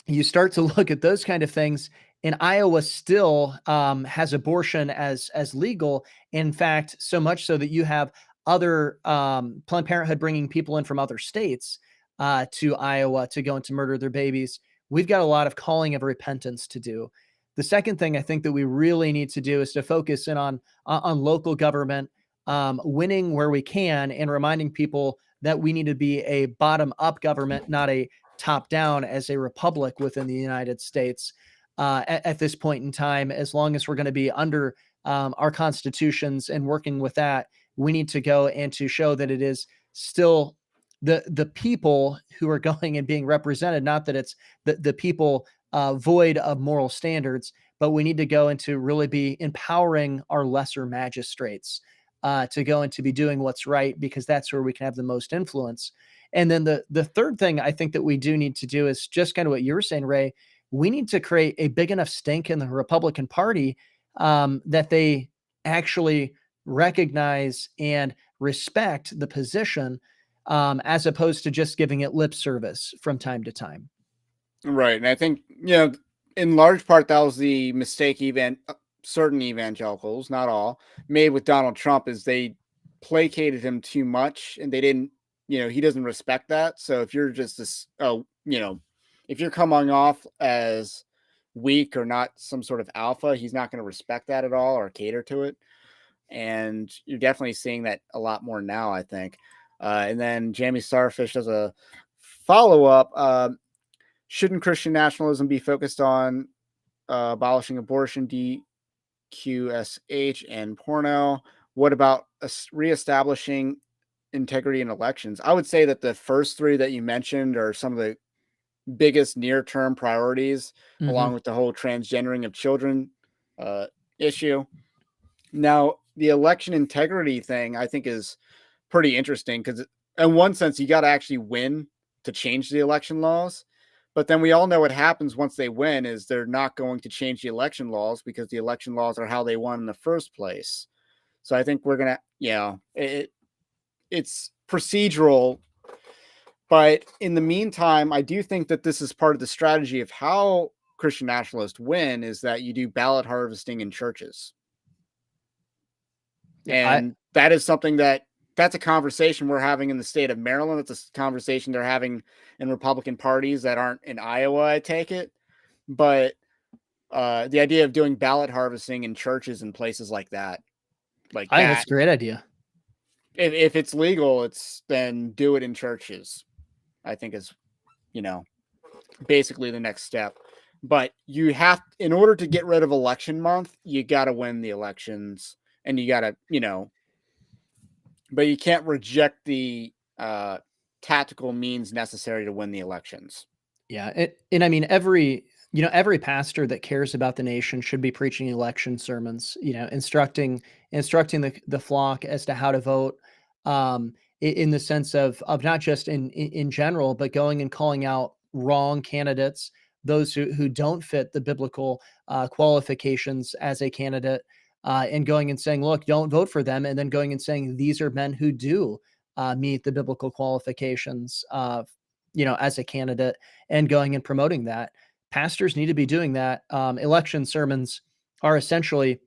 you start to look at those kind of things, and Iowa still has abortion as legal. In fact, so much so that you have other Planned Parenthood bringing people in from other states to Iowa to go and to murder their babies. We've got a lot of calling of repentance to do. The second thing I think that we really need to do is to focus in on local government, winning where we can, and reminding people that we need to be a bottom-up government, not a top-down as a republic within the United States at this point in time. As long as we're going to be under our constitutions and working with that, we need to go and to show that it is still the people who are going and being represented, not that it's the people void of moral standards, but we need to go and to really be empowering our lesser magistrates to go and to be doing what's right, because that's where we can have the most influence. And then the third thing I think that we do need to do is just kind of what you were saying, Ray. We need to create a big enough stink in the Republican Party that they actually recognize and respect the position, as opposed to just giving it lip service from time to time. Right. And I think, in large part, that was the mistake certain evangelicals, not all, made with Donald Trump, is they placated him too much, and they didn't, he doesn't respect that. So if you're just this, if you're coming off as weak or not some sort of alpha, he's not going to respect that at all or cater to it. And you're definitely seeing that a lot more now, I think. And then Jamie Starfish does a follow-up. Shouldn't Christian nationalism be focused on abolishing abortion, DQSH, and porno? What about reestablishing integrity in elections? I would say that the first three that you mentioned are some of the biggest near-term priorities, along with the whole transgendering of children issue. Now, the election integrity thing, I think, is pretty interesting, because in one sense, you got to actually win to change the election laws. But then we all know what happens once they win is they're not going to change the election laws, because the election laws are how they won in the first place. So I think we're going to, it's procedural. But in the meantime, I do think that this is part of the strategy of how Christian nationalists win, is that you do ballot harvesting in churches. And that is something that's a conversation we're having in the state of Maryland. It's a conversation they're having in Republican parties that aren't in Iowa, I take it. But the idea of doing ballot harvesting in churches and places like that, that's a great idea. If it's legal, then do it in churches, I think is, basically the next step. But you have, in order to get rid of election month, you got to win the elections, and you got to, but you can't reject the tactical means necessary to win the elections. Yeah. And I mean, every pastor that cares about the nation should be preaching election sermons, instructing the flock as to how to vote, in the sense of not just in general, but going and calling out wrong candidates, those who don't fit the biblical qualifications as a candidate, and going and saying, look, don't vote for them. And then going and saying, these are men who do meet the biblical qualifications, as a candidate, and going and promoting that. Pastors need to be doing that. Election sermons are essentially,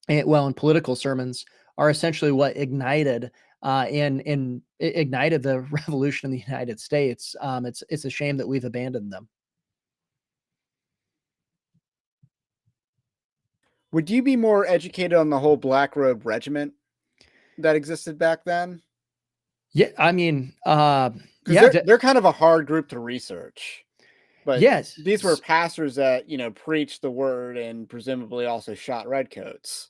and political sermons are essentially what ignited ignited the revolution in the United States. It's a shame that we've abandoned them. Would you be more educated on the whole Black Robe Regiment that existed back then? Yeah, I mean, they're kind of a hard group to research. But yes, these were pastors that, preached the word and presumably also shot redcoats.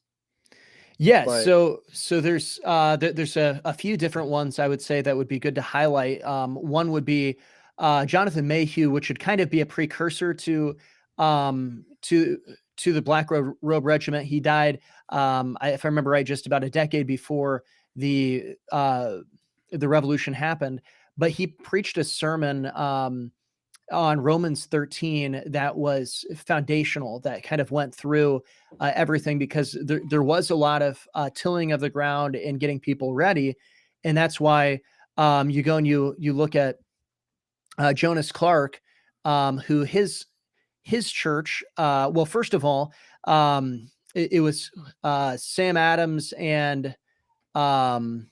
Yeah, so there's a few different ones I would say that would be good to highlight. One would be Jonathan Mayhew, which would kind of be a precursor to the Black Robe Regiment. He died, if I remember right, just about a decade before the revolution happened. But he preached a sermon on Romans 13 that was foundational, that kind of went through everything, because there was a lot of tilling of the ground and getting people ready. And that's why you go and you look at Jonas Clark, who his church, well, first of all, it was Sam Adams and um,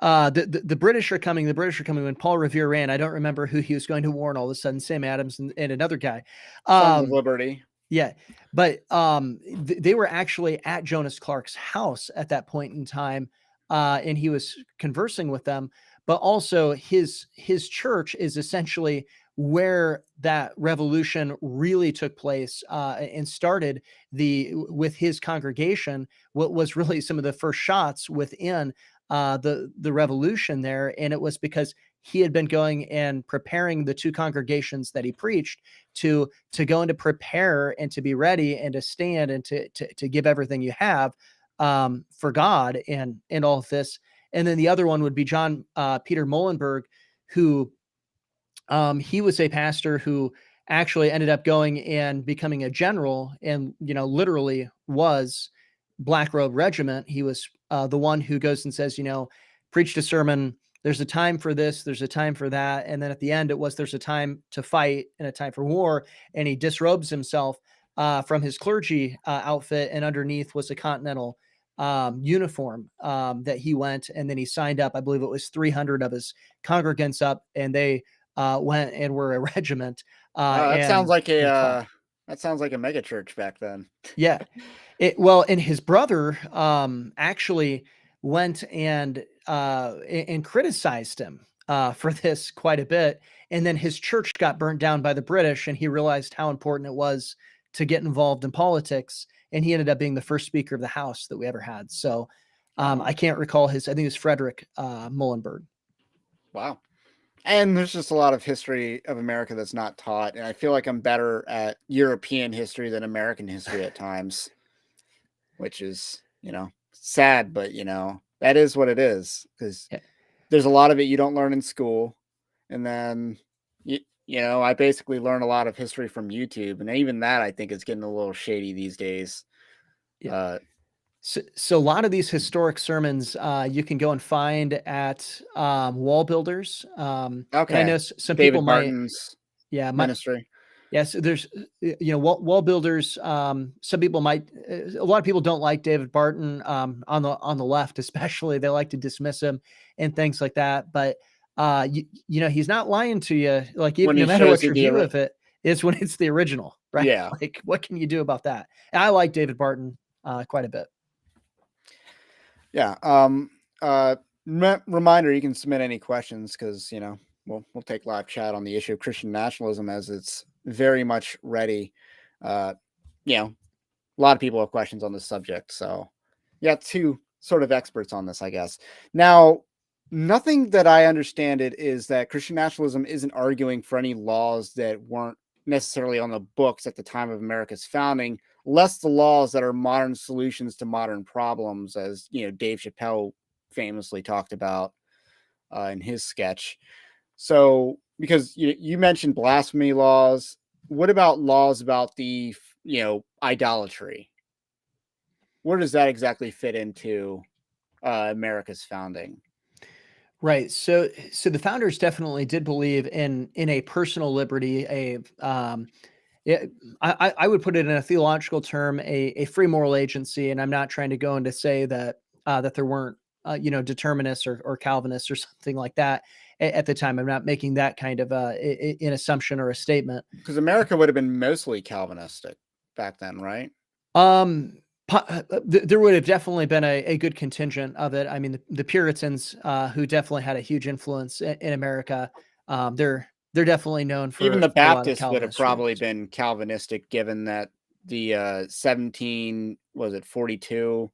the British are coming. The British are coming. When Paul Revere ran, I don't remember who he was going to warn. All of a sudden, Sam Adams and another guy. Sons of Liberty. Yeah, but they were actually at Jonas Clark's house at that point in time, and he was conversing with them. But also, his church is essentially where that revolution really took place and started with his congregation. What was really some of the first shots within the revolution there, and it was because he had been going and preparing the two congregations that he preached to go and to prepare and to be ready and to stand and to give everything you have for God and all of this. And then the other one would be John Peter Muhlenberg, who he was a pastor who actually ended up going and becoming a general, and literally was Black Robe Regiment. He was the one who goes and says, preached a sermon. There's a time for this, there's a time for that. And then at the end, it was, there's a time to fight and a time for war. And he disrobes himself from his clergy outfit, and underneath was a continental uniform that he went, and then he signed up, I believe it was 300 of his congregants up, and they went and were a regiment. That sounds like fought. that sounds like a mega church back then. Yeah. Well, and his brother actually went and criticized him for this quite a bit. And then his church got burnt down by the British, and he realized how important it was to get involved in politics. And he ended up being the first Speaker of the House that we ever had. So I can't recall I think it was Frederick Muhlenberg. Wow. And there's just a lot of history of America that's not taught. And I feel like I'm better at European history than American history at times, which is, sad, but, that is what it is, because there's a lot of it you don't learn in school. And then, I basically learn a lot of history from YouTube. And even that, I think, is getting a little shady these days. Yeah. So a lot of these historic sermons you can go and find at Wall Builders. Okay. And I know some David people Barton's ministry. Yes, there's Wall Builders. Some people might. A lot of people don't like David Barton on the left, especially. They like to dismiss him and things like that. But he's not lying to you. Like, even no matter what your view of it is, when it's the original, right? Yeah. Like, what can you do about that? And I like David Barton quite a bit. Yeah. Reminder: you can submit any questions, because we'll take live chat on the issue of Christian nationalism, as it's very much ready. A lot of people have questions on this subject, so two sort of experts on this, I guess. Now, nothing that I understand it is that Christian nationalism isn't arguing for any laws that weren't necessarily on the books at the time of America's founding, less the laws that are modern solutions to modern problems, as Dave Chappelle famously talked about in his sketch. So, because you mentioned blasphemy laws, what about laws about the idolatry? Where does that exactly fit into America's founding? Right. So the founders definitely did believe in a personal liberty, I would put it in a theological term, a free moral agency. And I'm not trying to go into say that that there weren't determinists or Calvinists or something like that at the time. I'm not making that kind of an assumption or a statement, because America would have been mostly Calvinistic back then, right? There would have definitely been a good contingent of it. I mean, the Puritans, who definitely had a huge influence in America, they're definitely known for even the for a lot of Baptists would have Calvinist probably views. been Calvinistic, given that the 42,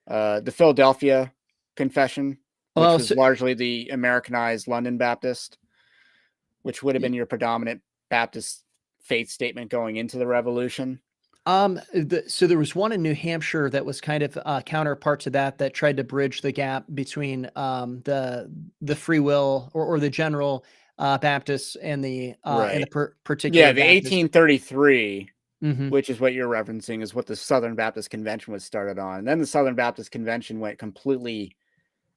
the Philadelphia Confession, which Well, was largely the Americanized London Baptist, which would have been your predominant Baptist faith statement going into the Revolution. So there was one in New Hampshire that was kind of counterpart to that tried to bridge the gap between the free will or the general Baptists and the Right. Yeah, particular the Baptist. 1833, Hmm. which is what you're referencing, is what the Southern Baptist Convention was started on. And then the Southern Baptist Convention went completely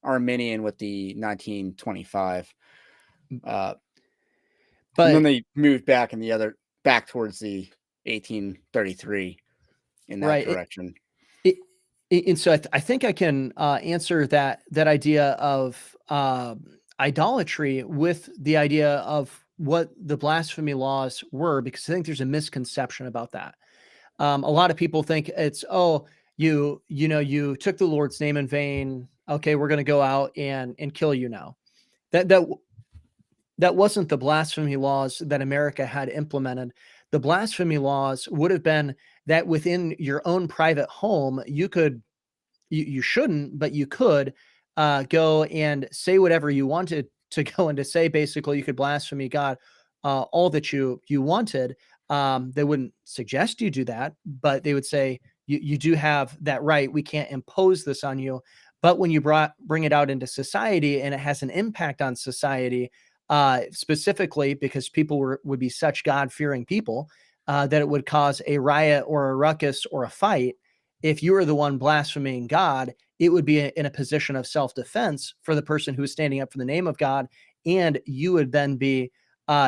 Arminian with the 1925. And then But they moved back towards the 1833 in that right, direction. it, and so I think I can answer that idea of idolatry with the idea of what the blasphemy laws were, because I think there's a misconception about that. A lot of people think it's, oh, you took the Lord's name in vain. Okay, we're going to go out and kill you now. That wasn't the blasphemy laws that America had implemented. The blasphemy laws would have been that within your own private home, you shouldn't, but you could go and say whatever you wanted to go and to say. Basically, you could blaspheme God all that you wanted. They wouldn't suggest you do that, but they would say you do have that right. We can't impose this on you. But when you bring it out into society and it has an impact on society, specifically because people would be such God-fearing people that it would cause a riot or a ruckus or a fight. If you were the one blaspheming God, it would be in a position of self-defense for the person who is standing up for the name of God, and you would then be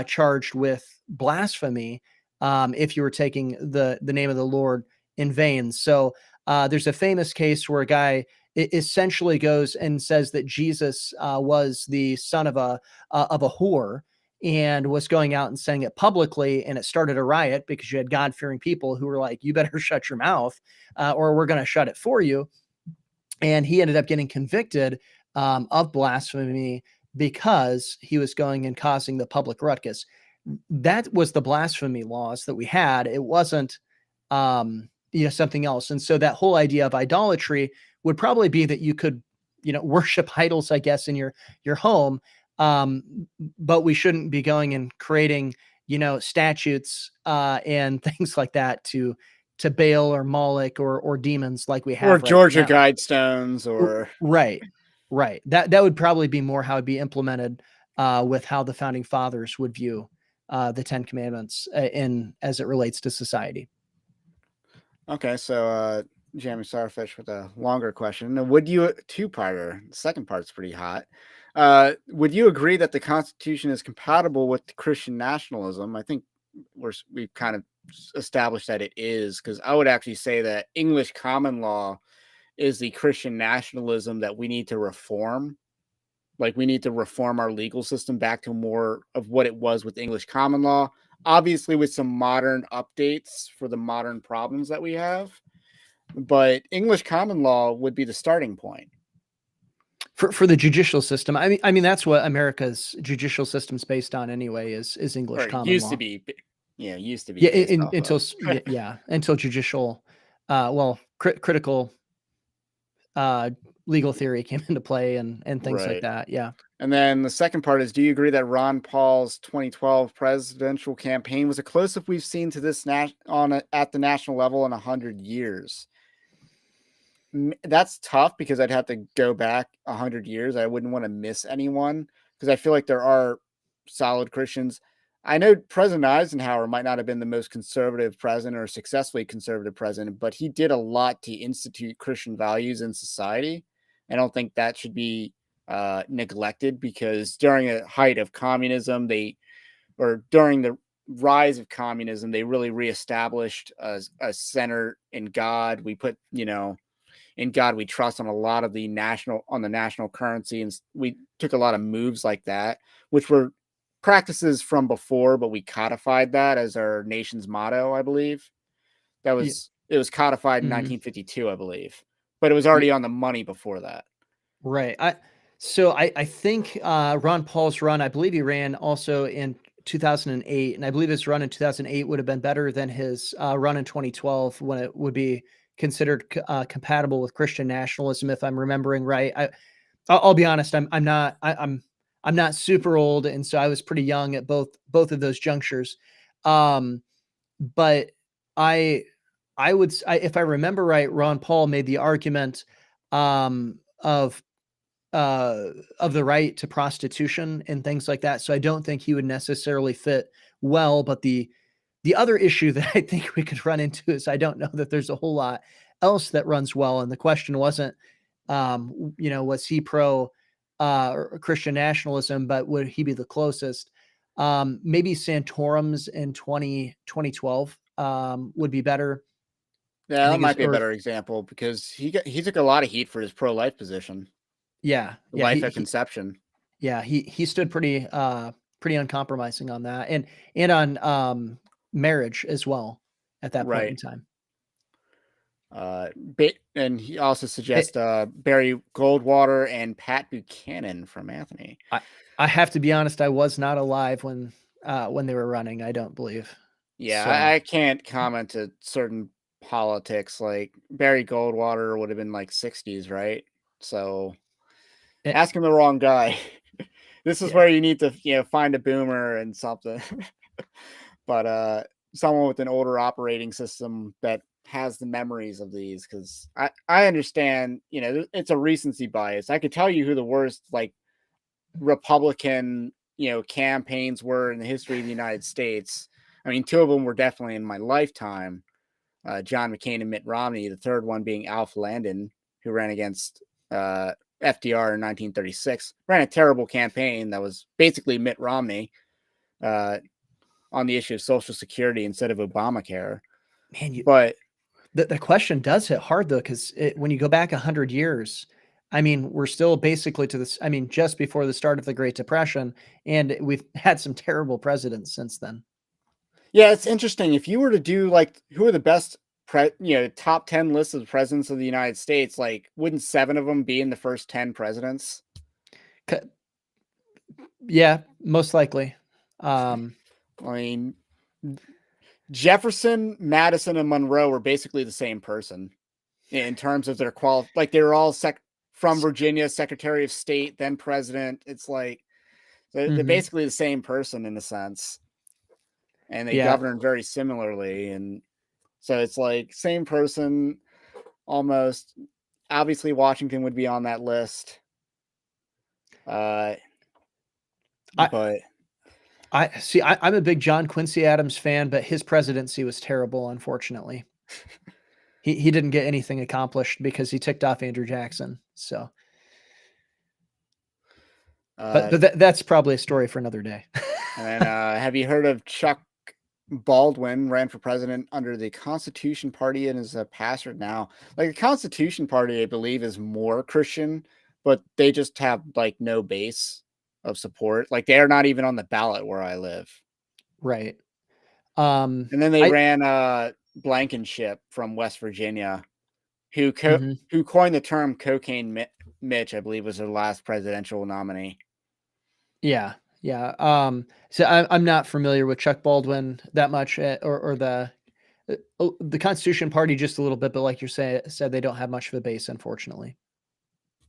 charged with blasphemy if you were taking the name of the Lord in vain. So there's a famous case where a guy essentially goes and says that Jesus was the son of a whore, and was going out and saying it publicly, and it started a riot because you had God-fearing people who were like, you better shut your mouth or we're going to shut it for you. And he ended up getting convicted of blasphemy because he was going and causing the public ruckus. That was the blasphemy laws that we had. It wasn't something else. And so that whole idea of idolatry would probably be that you could worship idols, I guess, in your home, but we shouldn't be going and creating statutes and things like that to Baal or Moloch or demons like we Or have right Georgia now. Guidestones, or Right, right. That would probably be more how it'd be implemented with how the founding fathers would view the Ten Commandments in as it relates to society. okay. So, Jamie Starfish with a longer question. Would you two-parter? The second part's pretty hot. Would you agree that the Constitution is compatible with Christian nationalism? I think we've kind of established that it is, because I would actually say that English common law is the Christian nationalism that we need to reform. Like, we need to reform our legal system back to more of what it was with English common law, obviously with some modern updates for the modern problems that we have. But English common law would be the starting point. For the judicial system, I mean that's what America's judicial system is based on anyway, is English Or it common used to law. be. Yeah, used to be Yeah, based off until of. until judicial, critical uh, legal theory came into play and things like Right. that. Yeah. And then the second part is, do you agree that Ron Paul's 2012 presidential campaign was the closest we've seen to this at the national level in 100 years? That's tough, because I'd have to go back 100 years. I wouldn't want to miss anyone, because I feel like there are solid Christians. I know President Eisenhower might not have been the most conservative president or successfully conservative president, but he did a lot to institute Christian values in society. I don't think that should be neglected, because during a height of communism, during the rise of communism, they really reestablished a center in God. We put, in God we trust on a lot of the national currency, and we took a lot of moves like that, which were practices from before, but we codified that as our nation's motto. I believe Yeah. it was codified in Mhm. 1952, I believe, but it was already on the money before that. Right. I think Ron Paul's run, I believe he ran also in 2008, and I believe his run in 2008 would have been better than his run in 2012 when it would be considered compatible with Christian nationalism, if I'm remembering right. I'll be honest, I'm not super old, and so I was pretty young at both of those junctures. Um, but I if I remember right, Ron Paul made the argument of of the right to prostitution and things like that. So I don't think he would necessarily fit well. But the other issue that I think we could run into is I don't know that there's a whole lot else that runs well. And the question wasn't, was he pro Christian nationalism, but would he be the closest? Maybe Santorum's in 2012 would be better. I Yeah, that think might be a better example because he took a lot of heat for his pro-life position, yeah, life at conception. he stood pretty uncompromising on that, and on marriage as well at that point in Right. time. And he also It, suggests Barry Goldwater and Pat Buchanan from Anthony. I I have to be honest, I was not alive when they were running. I don't believe Yeah, so. I can't comment to certain politics. Like Barry Goldwater would have been like 60s, right? So It, asking the wrong guy. This is yeah, where you need to, find a boomer and something. But someone with an older operating system that has the memories of these, because I understand, it's a recency bias. I could tell you who the worst like Republican, campaigns were in the history of the United States. I mean, two of them were definitely in my lifetime. John McCain and Mitt Romney, the third one being Alf Landon, who ran against FDR in 1936, ran a terrible campaign that was basically Mitt Romney uh, on the issue of Social Security instead of Obamacare. man, But the question does hit hard though, because when you go back 100 years, I mean, we're still basically to this. I mean, just before the start of the Great Depression, and we've had some terrible presidents since then. yeah, it's interesting. If you were to do like who are the best top 10 lists of presidents of the United States, like wouldn't 7 of them be in the first 10 presidents? Yeah, most likely. Um, I mean, Jefferson, Madison, and Monroe were basically the same person in terms of their like they were all from Virginia, Secretary of State, then president. It's like they're mhm. basically the same person in a sense, and they Yeah, govern very similarly. And so it's like same person almost. Obviously, Washington would be on that list, uh, I but I see. I'm a big John Quincy Adams fan, but his presidency was terrible. Unfortunately, he didn't get anything accomplished because he ticked off Andrew Jackson. So, but uh, that's probably a story for another day. and then have you heard of Chuck Baldwin? Ran for president under the Constitution Party and is a pastor now. Like the Constitution Party, I believe, is more Christian, but they just have like no base of support. Like they're not even on the ballot where I live. Right. And then they I ran Blankenship from West Virginia, mhm. who coined the term cocaine Mitch, I believe, was their last presidential nominee. Yeah, yeah. So I'm not familiar with Chuck Baldwin that much, or the Constitution Party just a little bit, but like you said they don't have much of a base, unfortunately.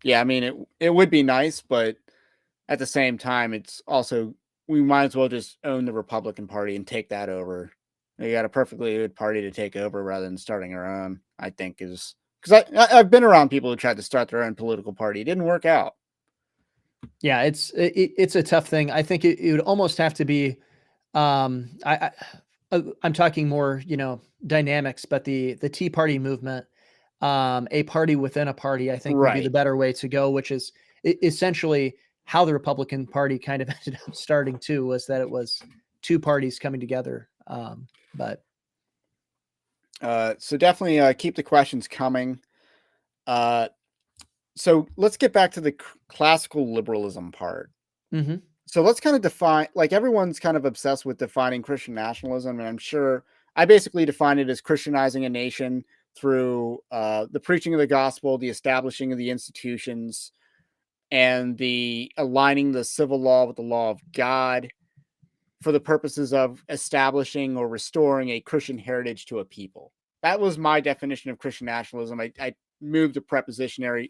Yeah, I mean it would be nice, but at the same time, it's also we might as well just own the Republican Party and take that over. You got a perfectly good party to take over rather than starting our own. I think is because I've been around people who tried to start their own political party. It didn't work out. Yeah, it's a tough thing. I think it would almost have to be. I'm talking more, dynamics, but the Tea Party movement, a party within a party, I think would be the Right. better way to go, which is essentially how the Republican Party kind of ended up starting too, was that it was two parties coming together. But So definitely keep the questions coming. Uh, so let's get back to the classical liberalism part. mhm, So let's kind of define, like everyone's kind of obsessed with defining Christian nationalism, and I'm sure I basically define it as Christianizing a nation through the preaching of the gospel, the establishing of the institutions, and the aligning the civil law with the law of God for the purposes of establishing or restoring a Christian heritage to a people. That was my definition of Christian nationalism. I moved a prepositional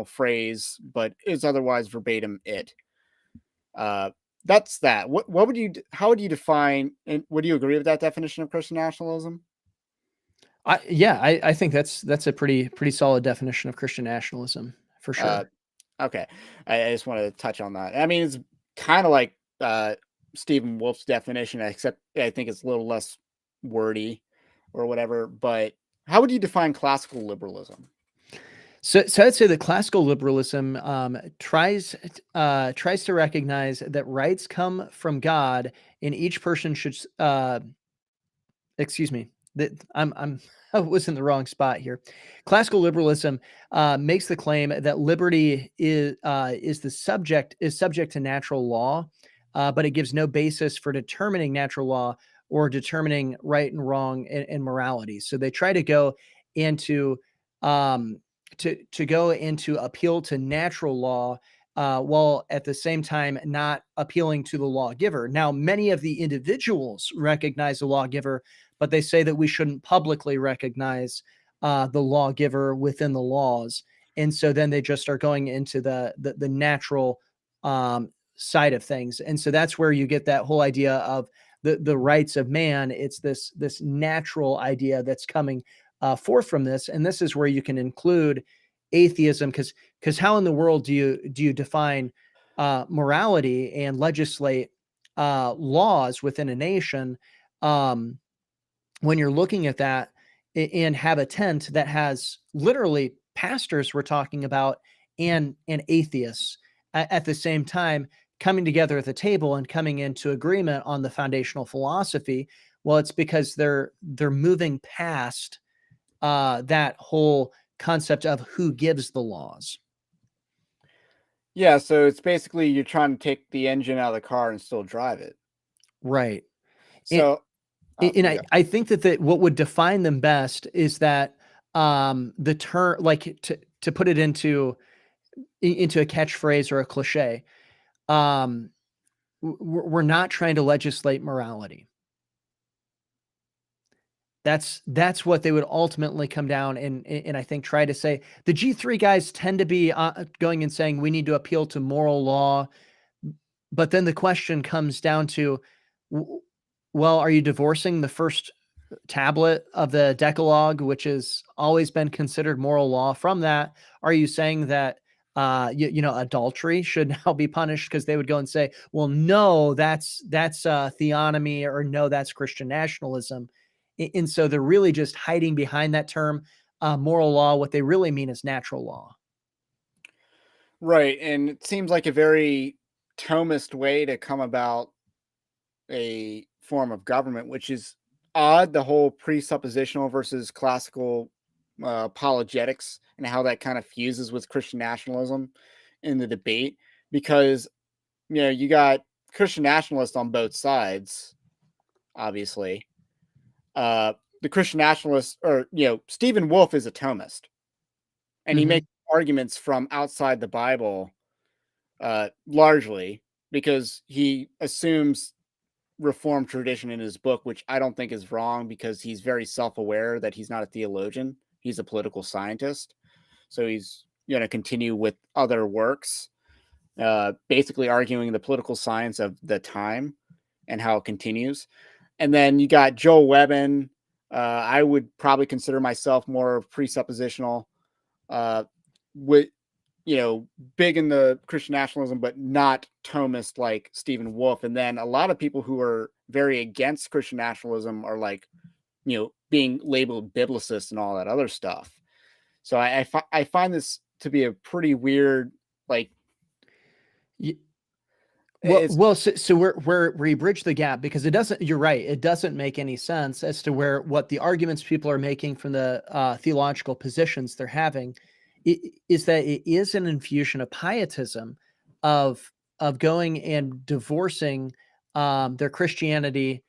phrase, but is otherwise verbatim it. Uh, that's that. What would you? How would you define? And would you agree with that definition of Christian nationalism? yeah, I think that's a pretty solid definition of Christian nationalism for Uh, sure. Okay, I just wanted to touch on that. I mean, it's kind of like Stephen Wolf's definition, except I think it's a little less wordy or whatever. But how would you define classical liberalism? So I'd say that classical liberalism tries to recognize that rights come from God, and each person should excuse me, that I'm I was in the wrong spot here. Classical liberalism makes the claim that liberty is subject to natural law, but it gives no basis for determining natural law or determining right and wrong and morality. So they try to go into um, to go into appeal to natural law, while at the same time not appealing to the lawgiver. Now, many of the individuals recognize the lawgiver, but they say that we shouldn't publicly recognize the lawgiver within the laws. And so then they just start going into the natural side of things. And so that's where you get that whole idea of the rights of man. It's this natural idea that's coming forth from this. And this is where you can include atheism, because how in the world do you define morality and legislate laws within a nation, um, when you're looking at that and have a tent that has literally pastors we're talking about and atheists at the same time coming together at the table and coming into agreement on the foundational philosophy? Well, it's because they're moving past that whole concept of who gives the laws. Yeah, so it's basically you're trying to take the engine out of the car and still drive it. Right. And, So, and you go. I think that what would define them best is that the term, like to put it into a catchphrase or a cliche, um, we're not trying to legislate morality. That's what they would ultimately come down and I think try to say. The G3 guys tend to be going and saying we need to appeal to moral law, but then the question comes down to, well, are you divorcing the first tablet of the Decalogue, which has always been considered moral law, from that? Are you saying that adultery should now be punished? Because they would go and say, well, no, that's theonomy, or no, that's Christian nationalism. And so they're really just hiding behind that term, moral law. What they really mean is natural law. Right, and it seems like a very Thomist way to come about a form of government, which is odd. The whole presuppositional versus classical apologetics and how that kind of fuses with Christian nationalism in the debate, because you got Christian nationalists on both sides, obviously. The Christian nationalists, or Stephen Wolfe is a Thomist, and he Mhm. makes arguments from outside the Bible, largely because he assumes Reformed tradition in his book, which I don't think is wrong, because he's very self-aware that he's not a theologian. He's a political scientist. So he's going to continue with other works, basically arguing the political science of the time and how it continues. And then you got Joel Webben. I would probably consider myself more presuppositional, with big in the Christian nationalism, but not Thomist like Stephen Wolfe. And then a lot of people who are very against Christian nationalism are like, being labeled biblicist and all that other stuff. So I find this to be a pretty weird, like, it's So where you bridge the gap, because it doesn't. You're right. It doesn't make any sense as to what the arguments people are making from the theological positions they're having, is that it is an infusion of pietism, of going and divorcing their Christianity,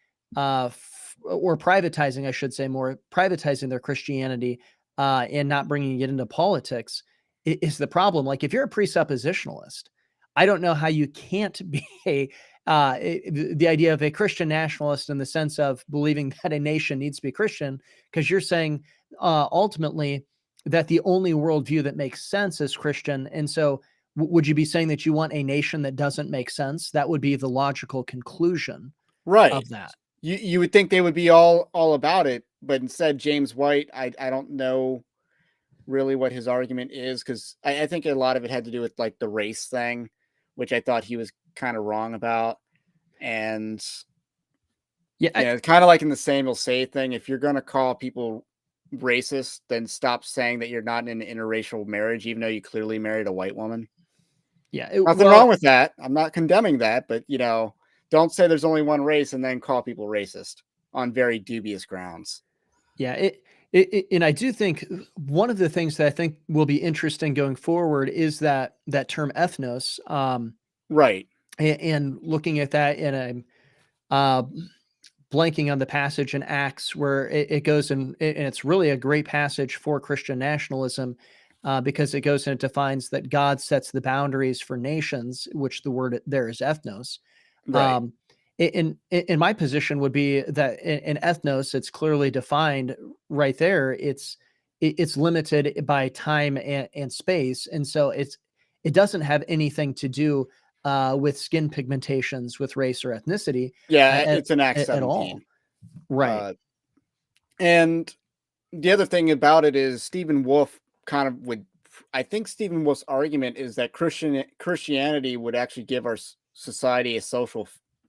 or privatizing, I should say, more privatizing their Christianity, and not bringing it into politics is the problem. Like, if you're a presuppositionalist, I don't know how you can't be the idea of a Christian nationalist, in the sense of believing that a nation needs to be Christian, because you're saying ultimately that the only worldview that makes sense is Christian. And so, would you be saying that you want a nation that doesn't make sense? That would be the logical conclusion right. of that. You would think they would be all about it, but instead James White, I don't know. really what his argument is, because I think a lot of it had to do with like the race thing, which I thought he was kind of wrong about. And Yeah, yeah, it's kind of like in the Samuel Say thing. If you're going to call people racist, then stop saying that you're not in an interracial marriage, even though you clearly married a white woman. yeah. Nothing wrong with that. I'm not condemning that, but don't say there's only one race and then call people racist on very dubious grounds. Yeah, and I do think one of the things that I think will be interesting going forward is that term ethnos, Right. and looking at that in a blanking on the passage in Acts where it goes and it's really a great passage for Christian nationalism, because it goes and it defines that God sets the boundaries for nations, which the word there is ethnos. Right. Um, in my position would be that in ethnos, it's clearly defined right there. It's limited by time and space, and so it doesn't have anything to do with skin pigmentations, with race or ethnicity Yeah, at it's an Act at all. 17. Right. Uh, and the other thing about it is Stephen Wolfe kind of would. I think Stephen Wolfe's argument is that Christianity would actually give our society a social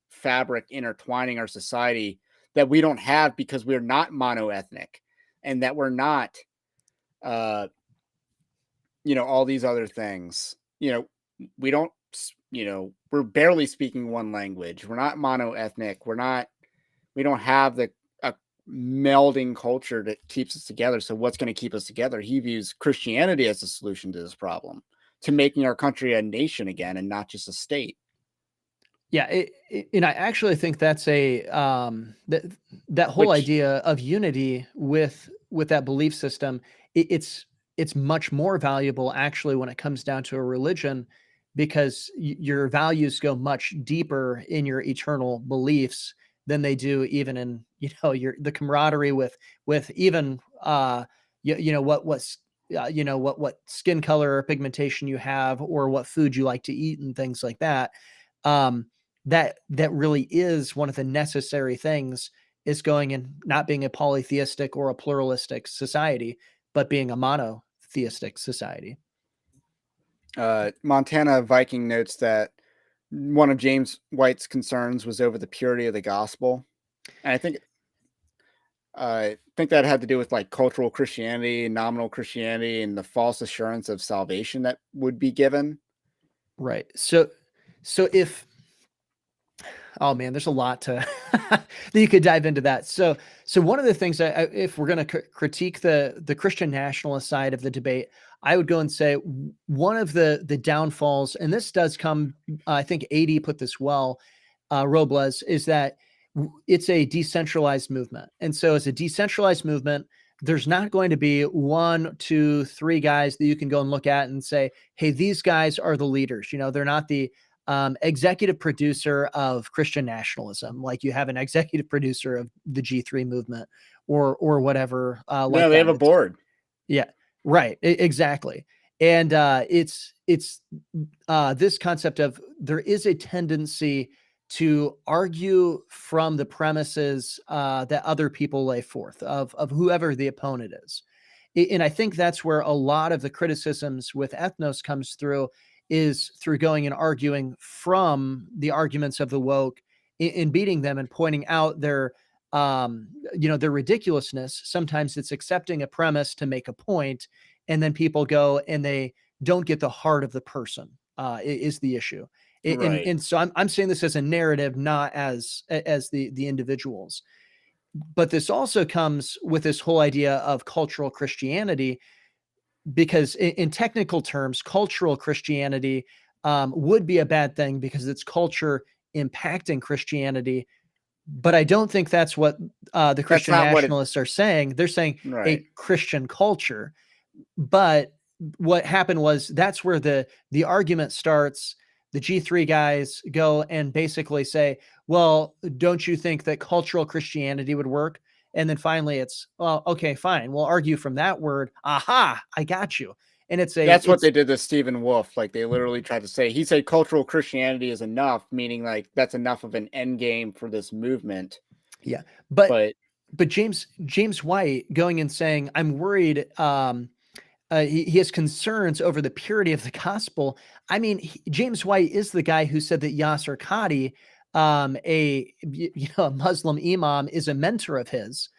fabric intertwining our society that we don't have because we're not monoethnic, and that we're not, uh, all these other things. We don't. We're barely speaking one language. We're not monoethnic. We're not. We don't have the a melding culture that keeps us together. So what's going to keep us together? He views Christianity as a solution to this problem, to making our country a nation again and not just a state. Yeah, and I actually think that's that whole Which, idea of unity with that belief system, it's much more valuable actually when it comes down to a religion, because your values go much deeper in your eternal beliefs than they do even in your the camaraderie with even what skin color or pigmentation you have, or what food you like to eat and things like that. Um, that really is one of the necessary things, is going and not being a polytheistic or a pluralistic society, but being a monotheistic society. Montana Viking notes that one of James White's concerns was over the purity of the gospel. And I think that had to do with like cultural Christianity, nominal Christianity, and the false assurance of salvation that would be given. Right. So if oh man, there's a lot to that you could dive into that. So one of the things if we're going to critique the Christian nationalist side of the debate, I would go and say one of the downfalls, and this does come, I think AD put this well, Robles, is that it's a decentralized movement, and so as a decentralized movement, there's not going to be one, two, three guys that you can go and look at and say, hey, these guys are the leaders. They're not the executive producer of Christian nationalism, like you have an executive producer of the G3 movement or whatever like No, they have that. a board. Yeah, right, exactly. And it's this concept of there is a tendency to argue from the premises that other people lay forth of whoever the opponent is. And I think that's where a lot of the criticisms with ethnos comes through, is through going and arguing from the arguments of the woke, in beating them and pointing out their ridiculousness. Sometimes it's accepting a premise to make a point, and then people go and they don't get the heart of the person, is the issue. And, Right. and so I'm saying this as a narrative, not as the individuals. But this also comes with this whole idea of cultural Christianity, because in technical terms, cultural Christianity would be a bad thing because it's culture impacting Christianity. But I don't think that's what the That's Christian not what it. nationalists are saying. They're saying Right. a Christian culture. But what happened was that's where the argument starts. The G3 guys go and basically say, well, don't you think that cultural Christianity would work? And then finally it's, well, okay, fine. We'll argue from that word. Aha, I got you. And That's what it's they did to Stephen Wolfe. Like they literally tried to say, he said cultural Christianity is enough, meaning like that's enough of an end game for this movement. yeah. But But but James White going and saying, I'm worried he has concerns over the purity of the gospel. I mean, James White is the guy who said that Yasser Qadi, a Muslim imam, is a mentor of his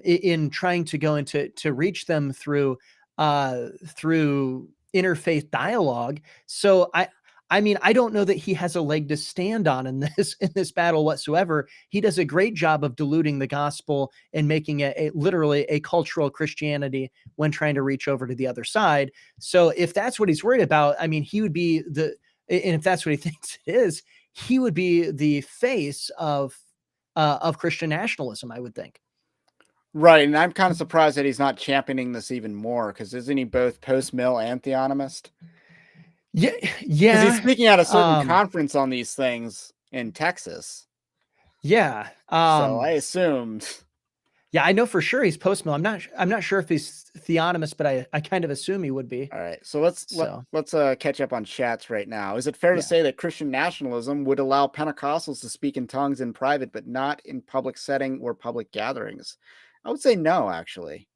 in trying to go into to reach them through interfaith dialogue. So I mean, I don't know that he has a leg to stand on in this battle whatsoever. He does a great job of diluting the gospel and making it literally a cultural Christianity when trying to reach over to the other side. So if that's what he's worried about, I mean, he would be and if that's what he thinks it is, he would be the face of Christian nationalism, I would think. Right, and I'm kind of surprised that he's not championing this even more, because isn't he both post-mill and theonomist? Yeah, Because he's yeah, speaking at a certain conference on these things in Texas. yeah. So I assumed. Yeah, I know for sure he's post-mill. I'm not sure if he's theonomist, but I kind of assume he would be. All right, so let's So catch up on chats right now. Is it fair to yeah, say that Christian nationalism would allow Pentecostals to speak in tongues in private, but not in public setting or public gatherings? I would say no, actually.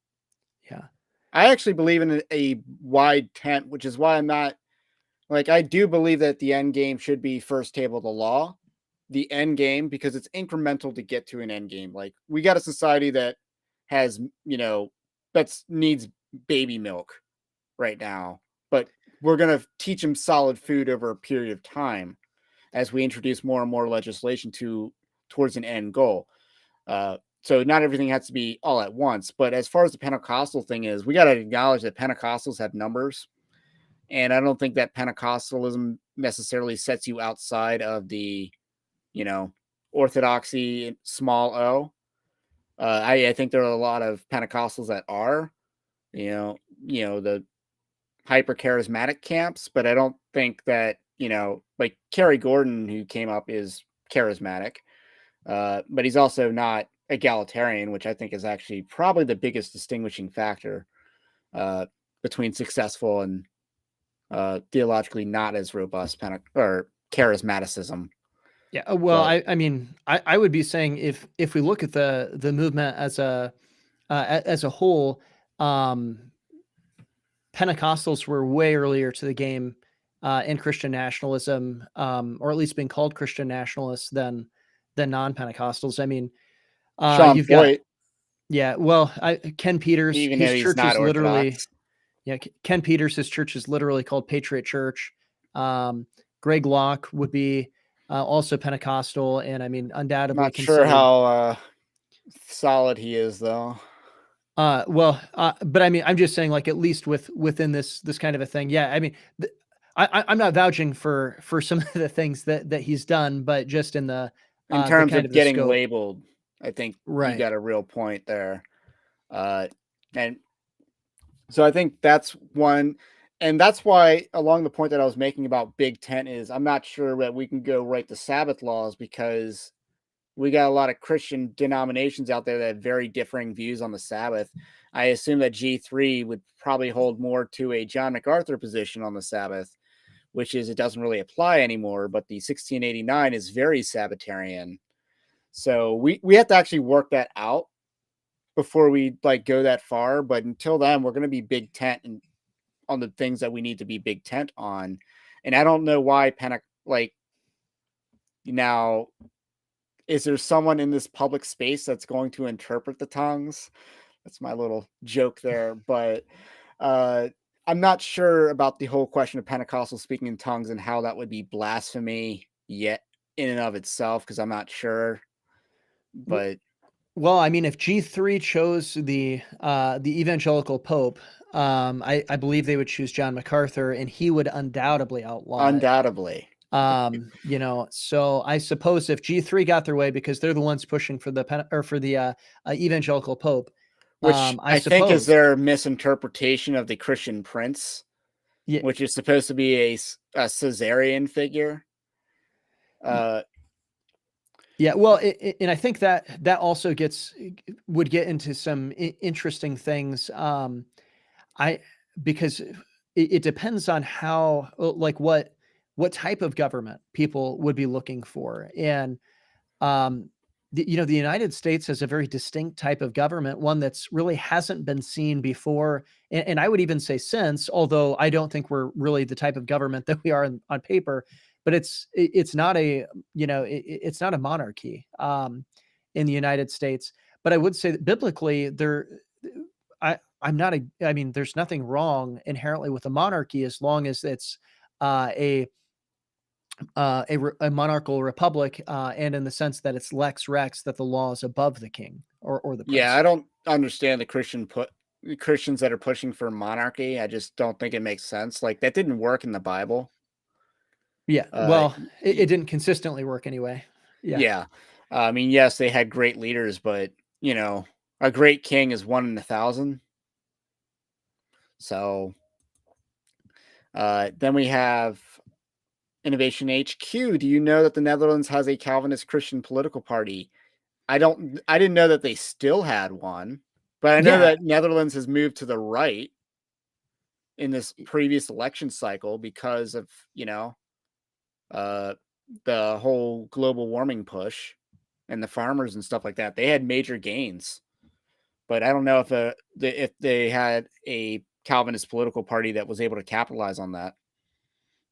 yeah. I actually believe in a wide tent, which is why I'm not like, I do believe that the end game should be first table of the law, the end game, because it's incremental to get to an end game. Like, we got a society that has, that's needs baby milk right now, but we're going to teach them solid food over a period of time as we introduce more and more legislation towards an end goal. So not everything has to be all at once. But as far as the Pentecostal thing is, we got to acknowledge that Pentecostals have numbers. And I don't think that Pentecostalism necessarily sets you outside of the, orthodoxy small o. I think there are a lot of Pentecostals that are, the hyper charismatic camps, but I don't think that, like Kerry Gordon, who came up, is charismatic, but he's also not egalitarian, which I think is actually probably the biggest distinguishing factor between successful and theologically not as robust or charismaticism. Yeah. Well, But I mean, I would be saying if we look at the movement as a whole, Pentecostals were way earlier to the game in Christian nationalism, or at least being called Christian nationalists than non-Pentecostals. I mean, Sean you've got Foyt, yeah. Well, Ken Peters, even his though he's church not is literally orthodox, yeah. Ken Peters, his church is literally called Patriot Church. Greg Locke would be also Pentecostal, and I mean, undoubtedly not sure considered. how solid he is, though. But I mean, I'm just saying, like, at least within this kind of a thing. Yeah, I mean, I'm not vouching for some of the things that he's done, but just in In the terms kind of of the getting scope, labeled, I think you right? got a real point there. Uh, and so I think that's one. And that's why, along the point that I was making about Big Tent, is I'm not sure that we can go right to Sabbath laws, because we got a lot of Christian denominations out there that have very differing views on the Sabbath. I assume that G3 would probably hold more to a John MacArthur position on the Sabbath, which is it doesn't really apply anymore, but the 1689 is very Sabbatarian. So we have to actually work that out before we like go that far. But until then, we're going to be Big Tent and on the things that we need to be Big Tent on. And I don't know why like now, is there someone in this public space that's going to interpret the tongues? That's my little joke there. But uh, I'm not sure about the whole question of Pentecostal speaking in tongues and how that would be blasphemy yet in and of itself, because I'm not sure. But Well, I mean, if G3 chose the evangelical pope, I believe they would choose John MacArthur, and he would undoubtedly outlaw it. undoubtedly, So I suppose if G3 got their way, because they're the ones pushing for the evangelical pope, which I I think is suppose, their misinterpretation of the Christian prince, yeah, which is supposed to be a Caesarian figure. Uh, yeah. Well, and I think that also would get into some interesting things. I because it depends on how like what type of government people would be looking for, and um, the United States has a very distinct type of government, one that's really hasn't been seen before, and I would even say since, although I don't think we're really the type of government that we are on paper, but it's not a, it's not a monarchy in the United States. But I would say that biblically, I'm not I mean, there's nothing wrong inherently with a monarchy as long as it's a a monarchical republic, and in the sense that it's lex rex, that the law is above the king or the Yeah, I prince. don't understand the Christians that are pushing for monarchy. I just don't think it makes sense. Like that didn't work in the Bible. Yeah, Uh, well, it didn't consistently work anyway. Yeah. yeah, I mean, yes, they had great leaders, but a great king is one in 1,000. So then we have Innovation HQ. Do you know that the Netherlands has a Calvinist Christian political party? I didn't know that they still had one, but I know Yeah. that Netherlands has moved to the right in this previous election cycle because of, uh, the whole global warming push and the farmers and stuff like that. They had major gains, but I don't know if they had a Calvinist political party that was able to capitalize on that.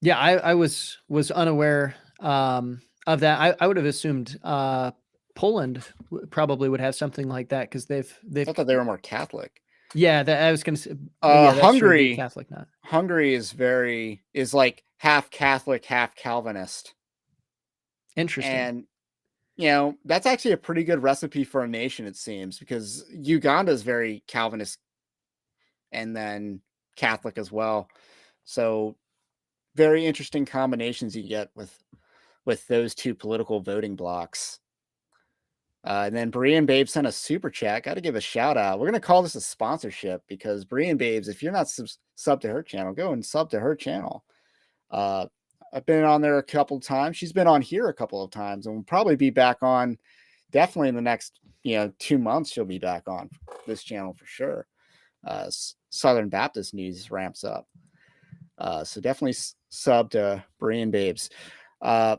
Yeah, I was unaware, of that. I would have assumed, Poland probably would have something like that because I thought they were more Catholic. yeah, that I was gonna say, yeah, that's true. It'd be Hungary, Catholic, not Hungary is like half Catholic, half Calvinist, interesting. and that's actually a pretty good recipe for a nation, it seems, because Uganda is very Calvinist and then Catholic as well. So very interesting combinations you get with those two political voting blocks. And then Brian Babe sent a super chat. Got to give a shout out. We're gonna call this a sponsorship because Brian Babes, if you're not sub to her channel, go and sub to her channel. Uh, I've been on there a couple of times. She's been on here a couple of times, and we'll probably be back on. Definitely in the next 2 months, she'll be back on this channel for sure. Southern Baptist news ramps up. So definitely sub to Brian Babes. Uh,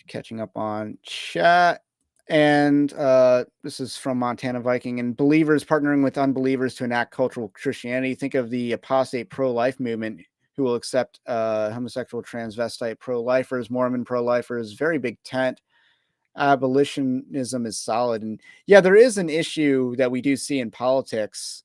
Catching up on chat. And this is from Montana Viking. And believers partnering with unbelievers to enact cultural Christianity. Think of the apostate pro-life movement who will accept homosexual, transvestite pro-lifers, Mormon pro-lifers. Very big tent. Abolitionism is solid. And yeah, there is an issue that we do see in politics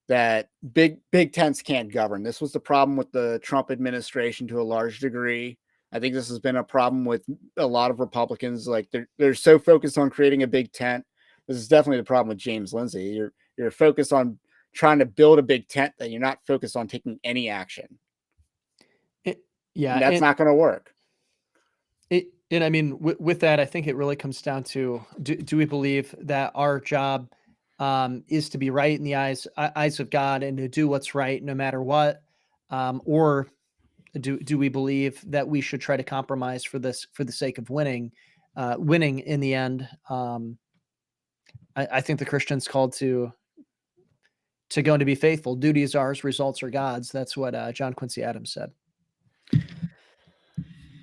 that big tents can't govern. This was the problem with the Trump administration to a large degree. I think this has been a problem with a lot of Republicans. Like they're so focused on creating a big tent. This is definitely the problem with James Lindsay. You're focused on trying to build a big tent that you're not focused on taking any action. It, yeah, And that's not going to work. and I mean, with that, I think it really comes down to, do we believe that our job, is to be right in the eyes of God and to do what's right no matter what, or do we believe that we should try to compromise for the sake of winning in the end? I think the Christian's called to go and to be faithful. Duty is ours, results are God's. That's what John Quincy Adams said.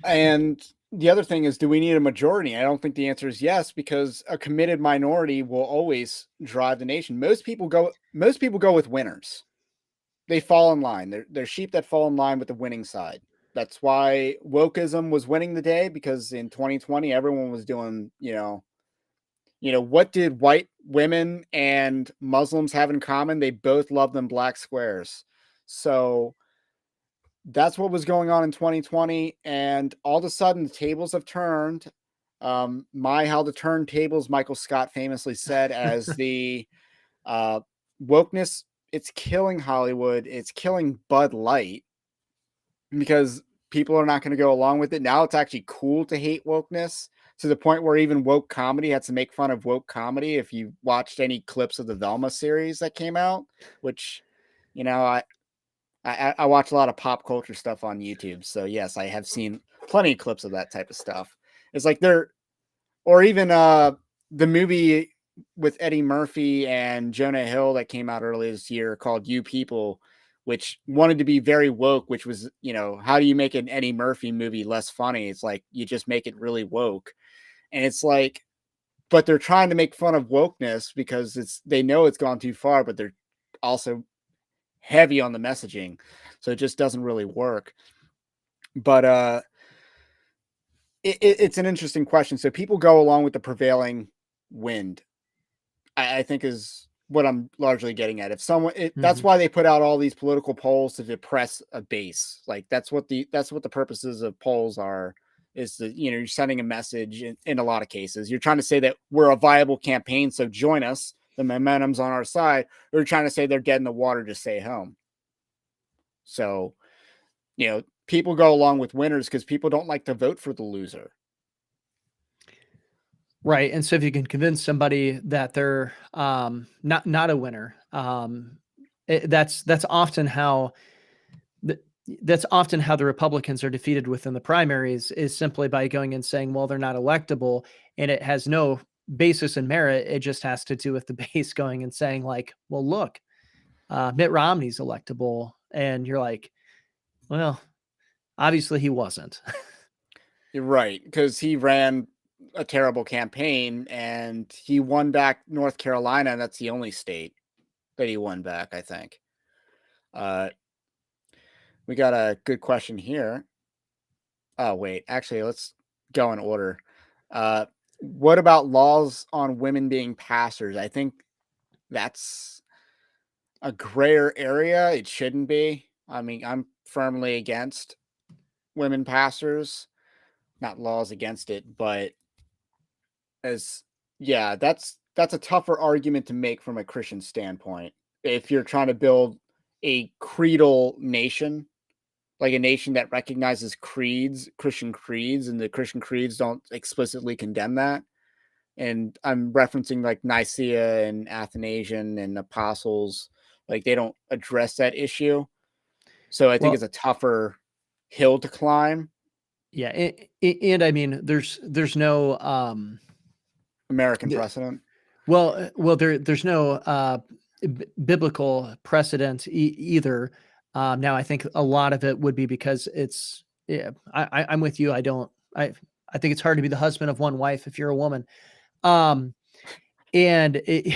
And the other thing is, do we need a majority? I don't think the answer is yes, because a committed minority will always drive the nation. Most people go with winners. They fall in line. They're sheep that fall in line with the winning side. That's why wokeism was winning the day, because in 2020 everyone was doing, what did white women and Muslims have in common? They both love them black squares. So that's what was going on in 2020, and all of a sudden the tables have turned. My how to turn tables, Michael Scott famously said, as the wokeness, it's killing Hollywood, it's killing Bud Light, because people are not going to go along with it. Now it's actually cool to hate wokeness, to the point where even woke comedy had to make fun of woke comedy. If you watched any clips of the Velma series that came out, which, I watch a lot of pop culture stuff on YouTube. So yes, I have seen plenty of clips of that type of stuff. It's like or even the movie with Eddie Murphy and Jonah Hill that came out earlier this year called You People, which wanted to be very woke, which was, how do you make an Eddie Murphy movie less funny? It's like you just make it really woke. And it's like but they're trying to make fun of wokeness because they know it's gone too far, but they're also heavy on the messaging, so it just doesn't really work. But it's an interesting question. So people go along with the prevailing wind, I think is what I'm largely getting at. If someone, that's Mhm. why they put out all these political polls to depress a base. Like that's what the purposes of polls are. Is that you're sending a message in a lot of cases. You're trying to say that we're a viable campaign, so join us. The momentum's on our side. Or you're trying to say they're dead in the water, just stay home. So people go along with winners because people don't like to vote for the loser. Right, and so if you can convince somebody that they're, not a winner, that's often how the that's often how the Republicans are defeated within the primaries, is simply by going and saying, "Well, they're not electable," and it has no basis in merit. It just has to do with the base going and saying like, "Well, look, Mitt Romney's electable," and you're like, "Well, obviously he wasn't." You're right, because he ran a terrible campaign and he won back North Carolina, and that's the only state that he won back, I think. Uh, we got a good question here. Oh, wait, actually, let's go in order. What about laws on women being pastors? I think that's a grayer area. It shouldn't be. I mean, I'm firmly against women pastors, not laws against it, but as yeah, that's a tougher argument to make from a Christian standpoint. If you're trying to build a creedal nation, like a nation that recognizes creeds, Christian creeds, and the Christian creeds don't explicitly condemn that. And I'm referencing like Nicaea and Athanasian and Apostles, like they don't address that issue. So I think Well, it's a tougher hill to climb. yeah, and I mean, there's no, American the precedent. there's no, biblical precedent either. Now I think a lot of it would be because it's yeah, I'm with you. I think it's hard to be the husband of one wife if you're a woman. Um, and it,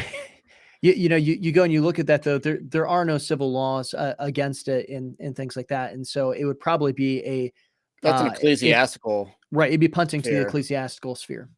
you go and you look at that though. There are no civil laws against it and things like that. And so it would probably be That's an it ecclesiastical right. It'd be punting to the sphere. ecclesiastical sphere.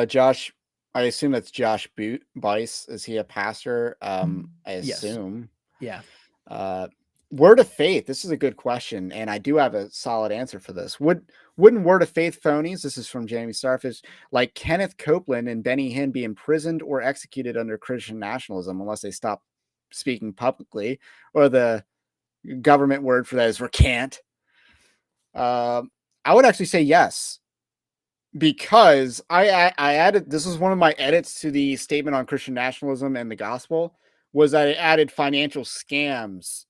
Josh, I assume that's Josh Bice. Is he a pastor? I Yes. assume. Yeah. Uh, Word of faith. This is a good question, and I do have a solid answer for this. Wouldn't Word of faith phonies? This is from Jamie Starfish, like Kenneth Copeland and Benny Hinn, be imprisoned or executed under Christian nationalism unless they stop speaking publicly, or the government word for that is recant. I would actually say yes, because I added, this is one of my edits to the statement on Christian nationalism and the gospel, was I added financial scams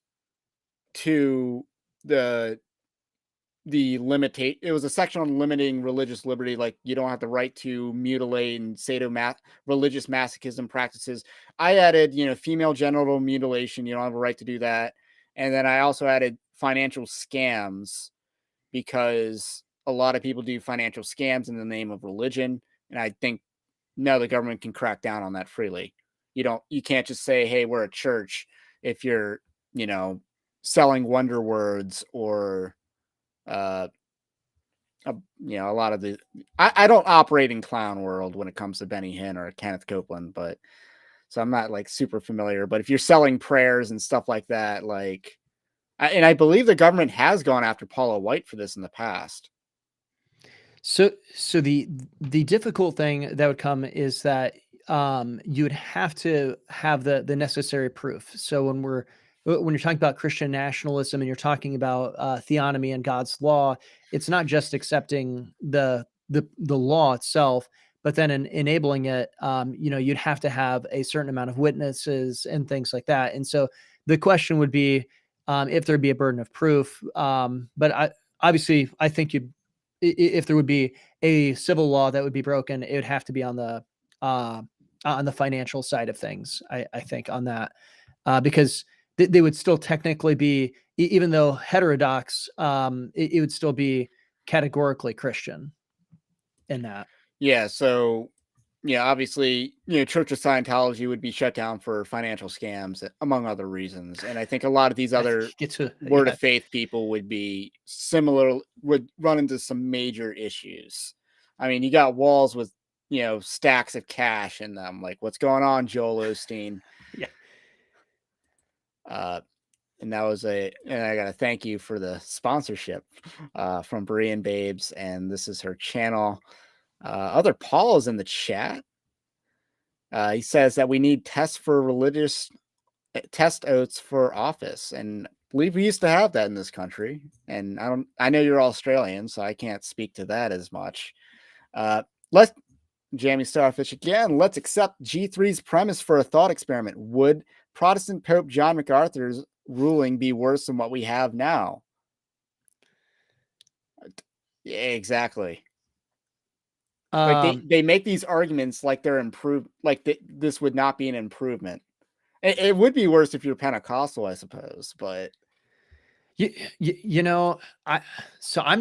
to the limitate. It was a section on limiting religious liberty, like you don't have the right to mutilate and religious masochism practices. I added, female genital mutilation, you don't have a right to do that. And then I also added financial scams, because a lot of people do financial scams in the name of religion. And I think no, the government can crack down on that freely. You can't just say, hey, we're a church, if you're, you know, selling wonder words or, uh, a lot of the, I don't operate in clown world when it comes to Benny Hinn or Kenneth Copeland, but so I'm not like super familiar, but if you're selling prayers and stuff like that, like, and I believe the government has gone after Paula White for this in the past. So the difficult thing that would come is that you would have to have the necessary proof. So when you're talking about Christian nationalism and you're talking about theonomy and God's law, it's not just accepting the law itself, but then enabling it. You'd have to have a certain amount of witnesses and things like that. And so the question would be if there'd be a burden of proof. Obviously, I think if there would be a civil law that would be broken, it would have to be on the financial side of things. I think on that because they would still technically be, even though heterodox, it would still be categorically Christian. in that. Yeah, so yeah, obviously, Church of Scientology would be shut down for financial scams, among other reasons. And I think a lot of these I think other you get to word of faith people would be similar, would run into some major issues. I mean, you got walls with, stacks of cash in them. Like, what's going on, Joel Osteen? yeah. And I got to thank you for the sponsorship from Berean Babes. And this is her channel. Other Paul is in the chat. He says that we need tests for religious test oaths for office, and I believe we used to have that in this country. And I know you're Australian, so I can't speak to that as much. Let's Jamie Starfish again. Let's accept G3's premise for a thought experiment. Would Protestant Pope John MacArthur's ruling be worse than what we have now? Yeah, exactly. Like they make these arguments like they're improved, like this would not be an improvement. It would be worse if you're Pentecostal, I suppose, but I'm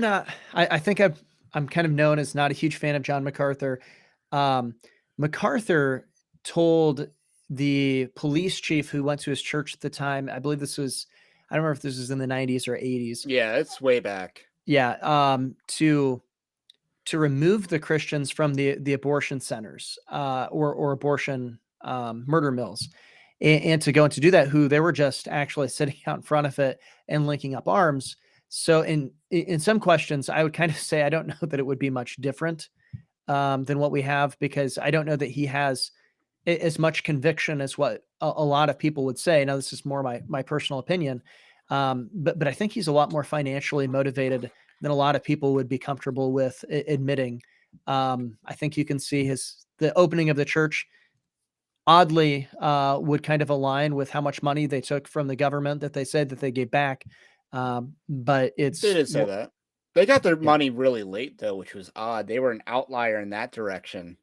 not. I think I'm kind of known as not a huge fan of John MacArthur. MacArthur told the police chief who went to his church at the time, I believe this was, I don't remember if this was in the 90s or 80s. Yeah, it's way back. Yeah, to remove the Christians from the abortion centers or abortion murder mills. And to go and to do that, who they were just actually sitting out in front of it and linking up arms. So in some questions, I would kind of say I don't know that it would be much different than what we have, because I don't know that he has as much conviction as what a lot of people would say. Now, this is more my personal opinion, but I think he's a lot more financially motivated than a lot of people would be comfortable with admitting. I think you can see the opening of the church oddly would kind of align with how much money they took from the government that they said that they gave back. But They did say that. They got their money really late, though, which was odd. They were an outlier in that direction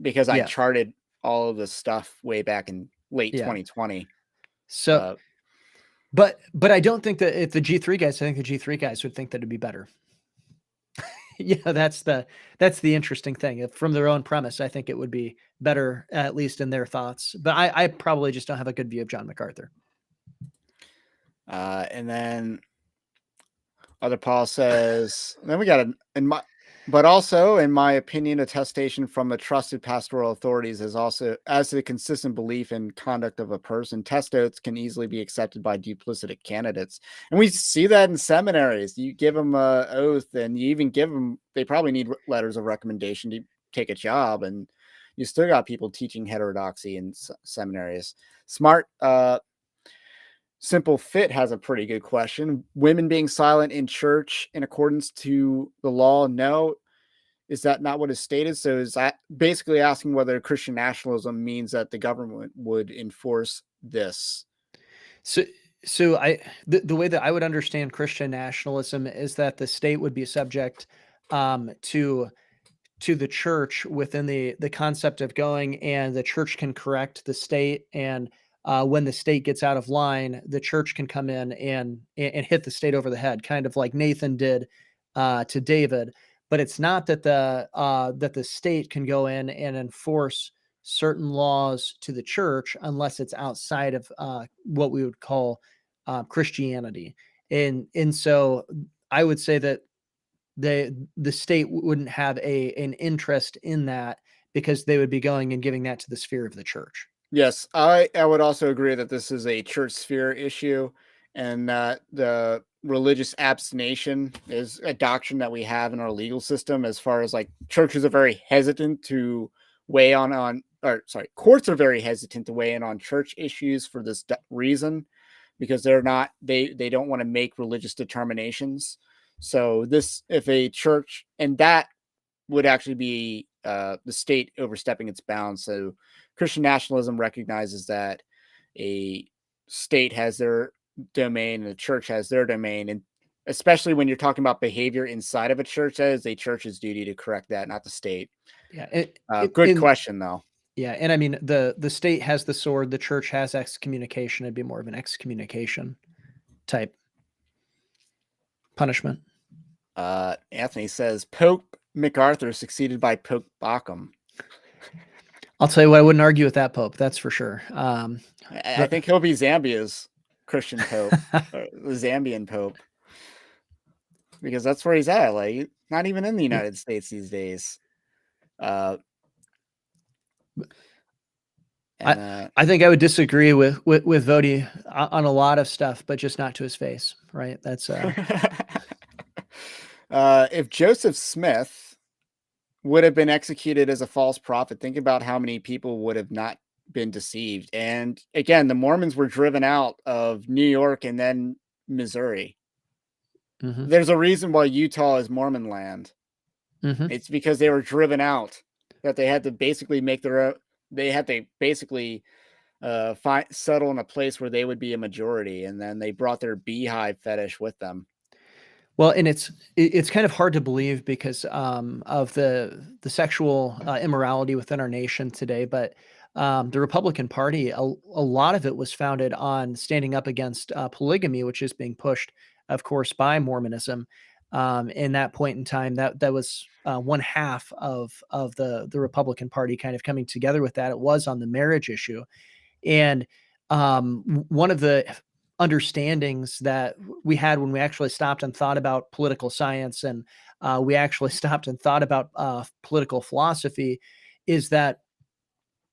because I charted all of this stuff way back in late 2020. So, but I don't think that if the G3 guys, I think the G3 guys would think that it'd be better. That's the interesting thing. From their own premise, I think it would be better, at least in their thoughts. But I probably just don't have a good view of John MacArthur. And then Other Paul says, then we got but also, in my opinion, attestation from the trusted pastoral authorities is also, as to the consistent belief in conduct of a person, test oaths can easily be accepted by duplicitous candidates. And we see that in seminaries. You give them an oath, and you even give them, they probably need letters of recommendation to take a job. And you still got people teaching heterodoxy in seminaries. Simple Fit has a pretty good question. Women being silent in church in accordance to the law? No. Is that not what is stated? So is that basically asking whether Christian nationalism means that the government would enforce this? So the way that I would understand Christian nationalism is that the state would be subject to the church within the concept of going, and the church can correct the state, and when the state gets out of line, the church can come in and hit the state over the head, kind of like Nathan did to David. But it's not that the state can go in and enforce certain laws to the church unless it's outside of what we would call Christianity. And so I would say that the state wouldn't have an interest in that, because they would be going and giving that to the sphere of the church. Yes, I would also agree that this is a church sphere issue, and that the religious abstination is a doctrine that we have in our legal system. As far as like churches are very hesitant to weigh courts are very hesitant to weigh in on church issues for this reason, because they don't want to make religious determinations. So if a church, and that would actually be the state overstepping its bounds. So Christian nationalism recognizes that a state has their domain and the church has their domain. And especially when you're talking about behavior inside of a church, that is a church's duty to correct that, not the state. Yeah. Good question, though. Yeah. And I mean, the state has the sword, the church has excommunication. It'd be more of an excommunication type punishment. Anthony says Pope MacArthur succeeded by Pope Bockham. I'll tell you what, I wouldn't argue with that Pope. That's for sure. I think he'll be Zambia's Christian Pope, or the Zambian Pope, because that's where he's at. Like, not even in the United States these days. Uh, and I think I would disagree with Voti on a lot of stuff, but just not to his face, right? That's if Joseph Smith would have been executed as a false prophet, think about how many people would have not been deceived. And again, the Mormons were driven out of New York and then Missouri. mm-hmm. There's a reason why Utah is Mormon land. Mm-hmm. It's because they were driven out, that they had to basically make their own, they had to basically settle in a place where they would be a majority, and then they brought their beehive fetish with them. Well, and it's kind of hard to believe because of the sexual immorality within our nation today. But the Republican Party, a lot of it was founded on standing up against polygamy, which is being pushed, of course, by Mormonism. In that point in time, that was one half of the Republican Party kind of coming together with that. It was on the marriage issue, and one of the understandings that we had when we actually stopped and thought about political science, and we actually stopped and thought about political philosophy, is that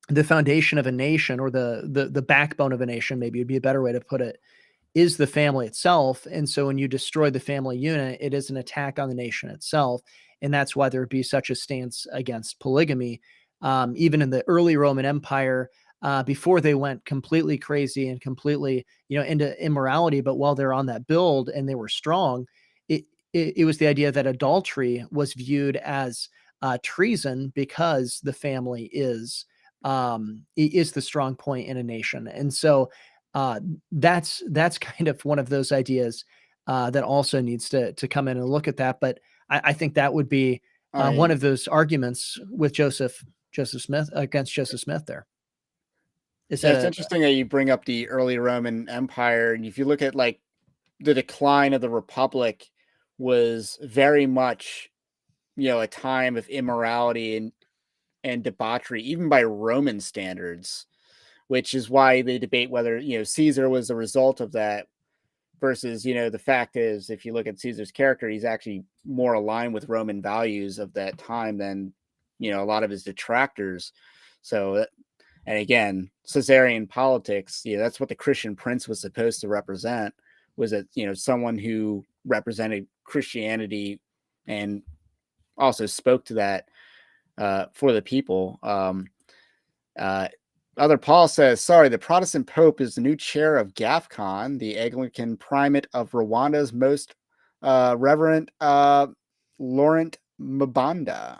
the foundation of a nation, or the backbone of a nation, maybe would be a better way to put it, is the family itself. And so when you destroy the family unit, it is an attack on the nation itself. And that's why there would be such a stance against polygamy. Even in the early Roman Empire, before they went completely crazy and completely, into immorality, but while they're on that build and they were strong, it was the idea that adultery was viewed as treason, because the family is the strong point in a nation. And so that's kind of one of those ideas that also needs to come in and look at that. But I think that would be one of those arguments with Joseph Smith, against Joseph Smith. There is it's interesting that you bring up the early Roman Empire, and if you look at like the decline of the Republic, was very much, a time of immorality and debauchery, even by Roman standards, which is why they debate whether, Caesar was a result of that versus, the fact is, if you look at Caesar's character, he's actually more aligned with Roman values of that time than, a lot of his detractors. So, and again, Caesarian politics, that's what the Christian prince was supposed to represent, was that, someone who represented Christianity and also spoke to that for the people. Other Paul says, sorry, the Protestant Pope is the new chair of GAFCON, the Anglican primate of Rwanda's most Reverend Laurent Mbanda.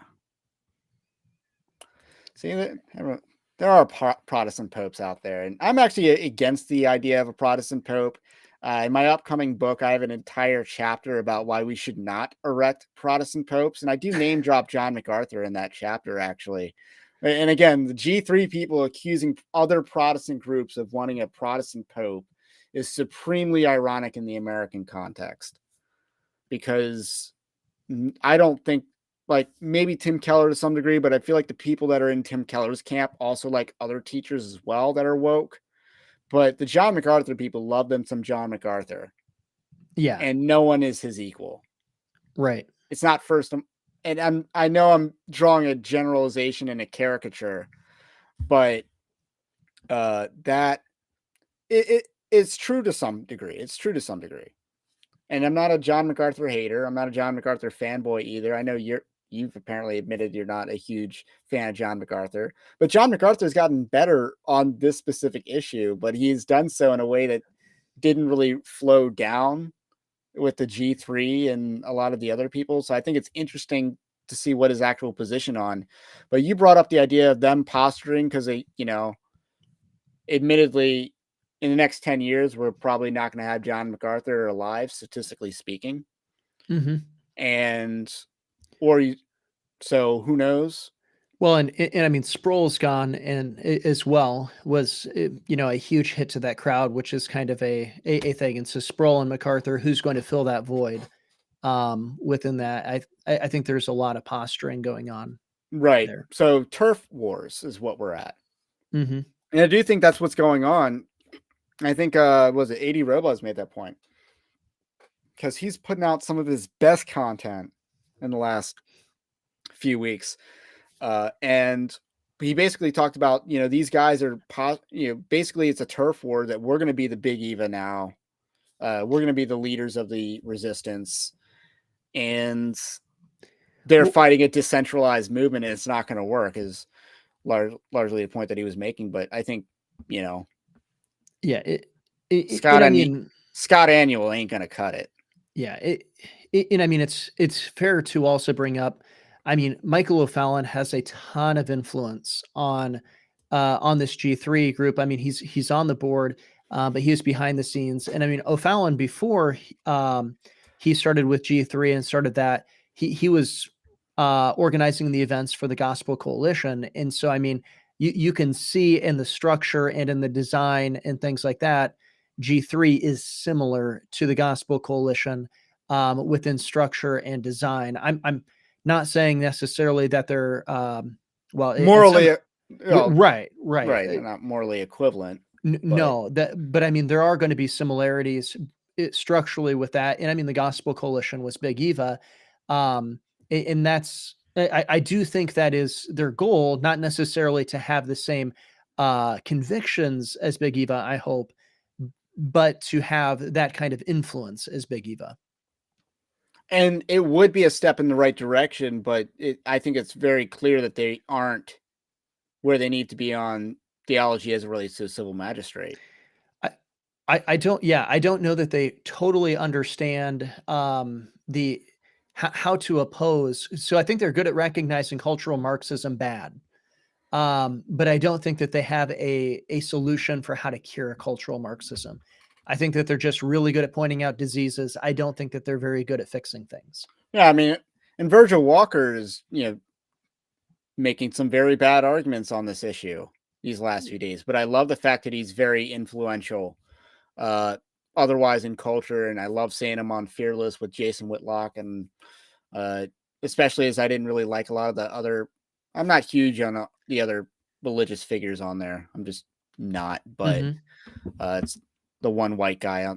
See, there are Protestant popes out there, and I'm actually against the idea of a Protestant pope. In my upcoming book, I have an entire chapter about why we should not erect Protestant popes, and I do name drop John MacArthur in that chapter, actually. And again, the G3 people accusing other Protestant groups of wanting a Protestant pope is supremely ironic in the American context, because I don't think, like, maybe Tim Keller to some degree, but I feel like the people that are in Tim Keller's camp also like other teachers as well that are woke. But the John MacArthur people love them some John MacArthur. Yeah. And no one is his equal. Right. It's not first. And I know I'm drawing a generalization and a caricature, but that it's true to some degree. It's true to some degree. And I'm not a John MacArthur hater. I'm not a John MacArthur fanboy either. I know you've apparently admitted you're not a huge fan of John MacArthur, but John MacArthur has gotten better on this specific issue, but he's done so in a way that didn't really flow down with the G3 and a lot of the other people. So I think it's interesting to see what his actual position on. But you brought up the idea of them posturing because they, admittedly, in the next 10 years, we're probably not going to have John MacArthur alive, statistically speaking. Mm-hmm. So who knows? Well, and I mean, Sproul's gone, and as well was, a huge hit to that crowd, which is kind of a thing. And so Sproul and MacArthur, who's going to fill that void? within that. I think there's a lot of posturing going on Right. there. So turf wars is what we're at. Mm-hmm. And I do think that's what's going on. I think was it 80 Robo's made that point. Because he's putting out some of his best content in the last few weeks. And he basically talked about, these guys are, basically it's a turf war that we're going to be the big Eva now. We're going to be the leaders of the resistance. And they're fighting a decentralized movement, and it's not going to work, is largely the point that he was making. But I think, yeah, Scott Annual ain't going to cut it. Yeah, and I mean it's fair to also bring up. I mean, Michael O'Fallon has a ton of influence on this G3 group. I mean, he's on the board, but he was behind the scenes. And I mean, O'Fallon before he started with G3 and started that, he was organizing the events for the Gospel Coalition. And so, I mean, you can see in the structure and in the design and things like that, G3 is similar to the Gospel Coalition within structure and design. I'm not saying necessarily that they're morally, right, not morally equivalent. No, but I mean there are going to be similarities structurally with that, and I mean the Gospel Coalition was Big Eva, and that's I do think that is their goal, not necessarily to have the same convictions as Big Eva. I hope, but to have that kind of influence as Big Eva. And it would be a step in the right direction, but I think it's very clear that they aren't where they need to be on theology as it relates to a civil magistrate. I don't know that they totally understand the how to oppose. So I think they're good at recognizing cultural Marxism bad. But I don't think that they have a solution for how to cure cultural Marxism. I think that they're just really good at pointing out diseases. I don't think that they're very good at fixing things. Yeah, I mean, and Virgil Walker is, making some very bad arguments on this issue these last few days. But I love the fact that he's very influential, otherwise in culture, and I love seeing him on Fearless with Jason Whitlock, and especially as I didn't really like a lot of the other. I'm not huge on the other religious figures on there. I'm just not, but it's the one white guy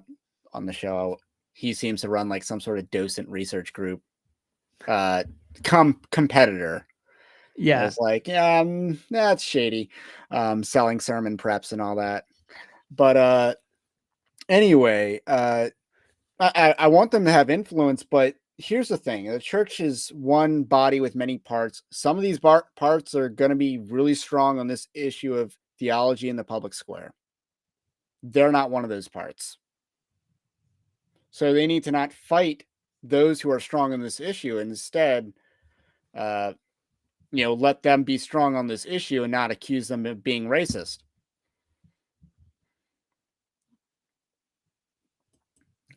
on the show. He seems to run like some sort of docent research group, competitor. Yeah, it's like, that's shady, selling sermon preps and all that. But anyway, I want them to have influence, but here's the thing. The church is one body with many parts. Some of these parts are going to be really strong on this issue of theology in the public square. They're not one of those parts. So they need to not fight those who are strong on this issue, and instead, let them be strong on this issue and not accuse them of being racist.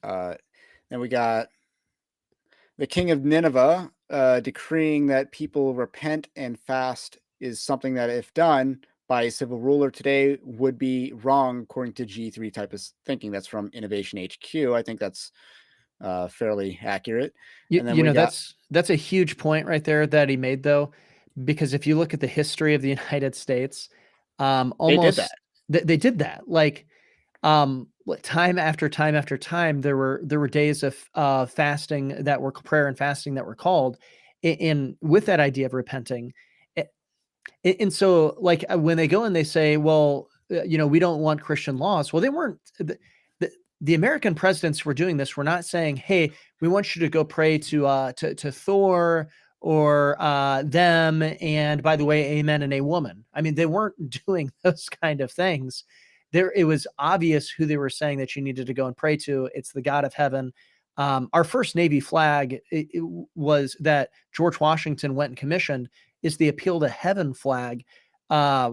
Then we got the king of Nineveh decreeing that people repent and fast is something that, if done by a civil ruler today, would be wrong according to G3 type of thinking. That's from Innovation HQ. I think that's fairly accurate. And then that's a huge point right there that he made, though, because if you look at the history of the United States, almost they did that. Like time after time after time, there were days of fasting that were prayer and fasting that were called in with that idea of repenting. And so, like when they go and they say, "Well, we don't want Christian laws." Well, they weren't. The American presidents were doing this. We're not saying, "Hey, we want you to go pray to Thor or them." And by the way, amen and a woman. I mean, they weren't doing those kind of things. It was obvious who they were saying that you needed to go and pray to. It's the God of heaven. Our first Navy flag it was that George Washington went and commissioned is the Appeal to Heaven flag. I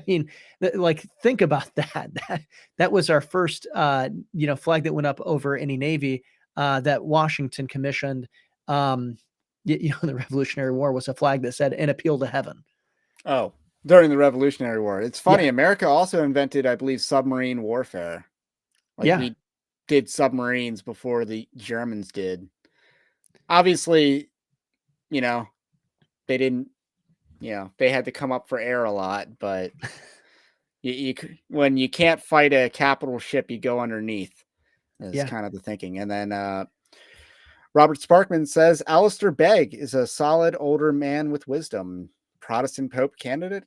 mean, like think about that. That was our first, flag that went up over any Navy that Washington commissioned. The Revolutionary War was a flag that said "an appeal to heaven." Oh, during the Revolutionary War. It's funny. Yeah. America also invented, I believe, submarine warfare. We did submarines before the Germans did. obviously, you know, they didn't, they had to come up for air a lot, but when you can't fight a capital ship, you go underneath is Yeah. kind of the thinking. And then Robert Sparkman says Alistair Begg is a solid older man with wisdom. Protestant Pope candidate.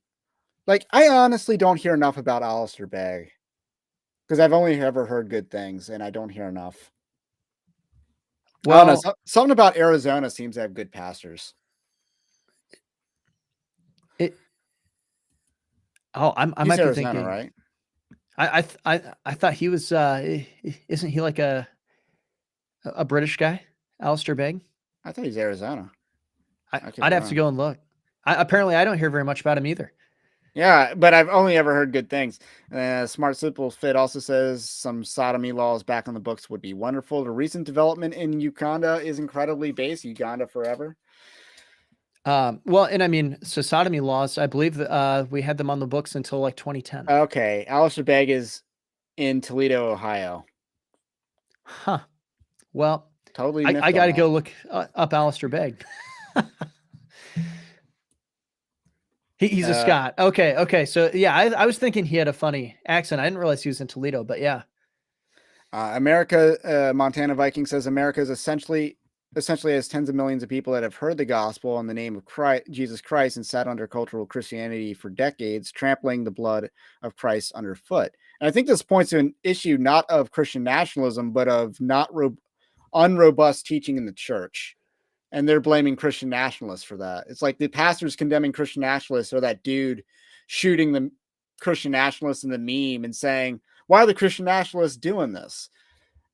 Like, I honestly don't hear enough about Alistair Begg because I've only ever heard good things, and I don't hear enough. I don't know. Well, Something about Arizona seems to have good pastors. it. Oh, I He's might be Arizona, thinking. right? I thought he was. Isn't he like a British guy, Alistair Begg? I thought he's Arizona. I could be I'd have to wrong. go and look. Apparently, I don't hear very much about him either. Yeah, but I've only ever heard good things. Smart Simple Fit also says some sodomy laws back on the books would be wonderful. The recent development in Uganda is incredibly base. Uganda forever. Well, and I mean, so sodomy laws, I believe that we had them on the books until like 2010. Okay, Alistair Begg is in Toledo, Ohio. Huh. Well, Totally I miffed got on to that. go look up Alistair Begg. He's a Uh, Scot. Okay. So yeah, I was thinking he had a funny accent. I didn't realize he was in Toledo, but yeah. Montana Viking says America is essentially has tens of millions of people that have heard the gospel in the name of Jesus Christ, and sat under cultural Christianity for decades, trampling the blood of Christ underfoot. And I think this points to an issue not of Christian nationalism, but of not unrobust teaching in the church. And they're blaming Christian nationalists for that. It's like the pastors condemning Christian nationalists, or that dude shooting the Christian nationalists in the meme and saying, why are the Christian nationalists doing this?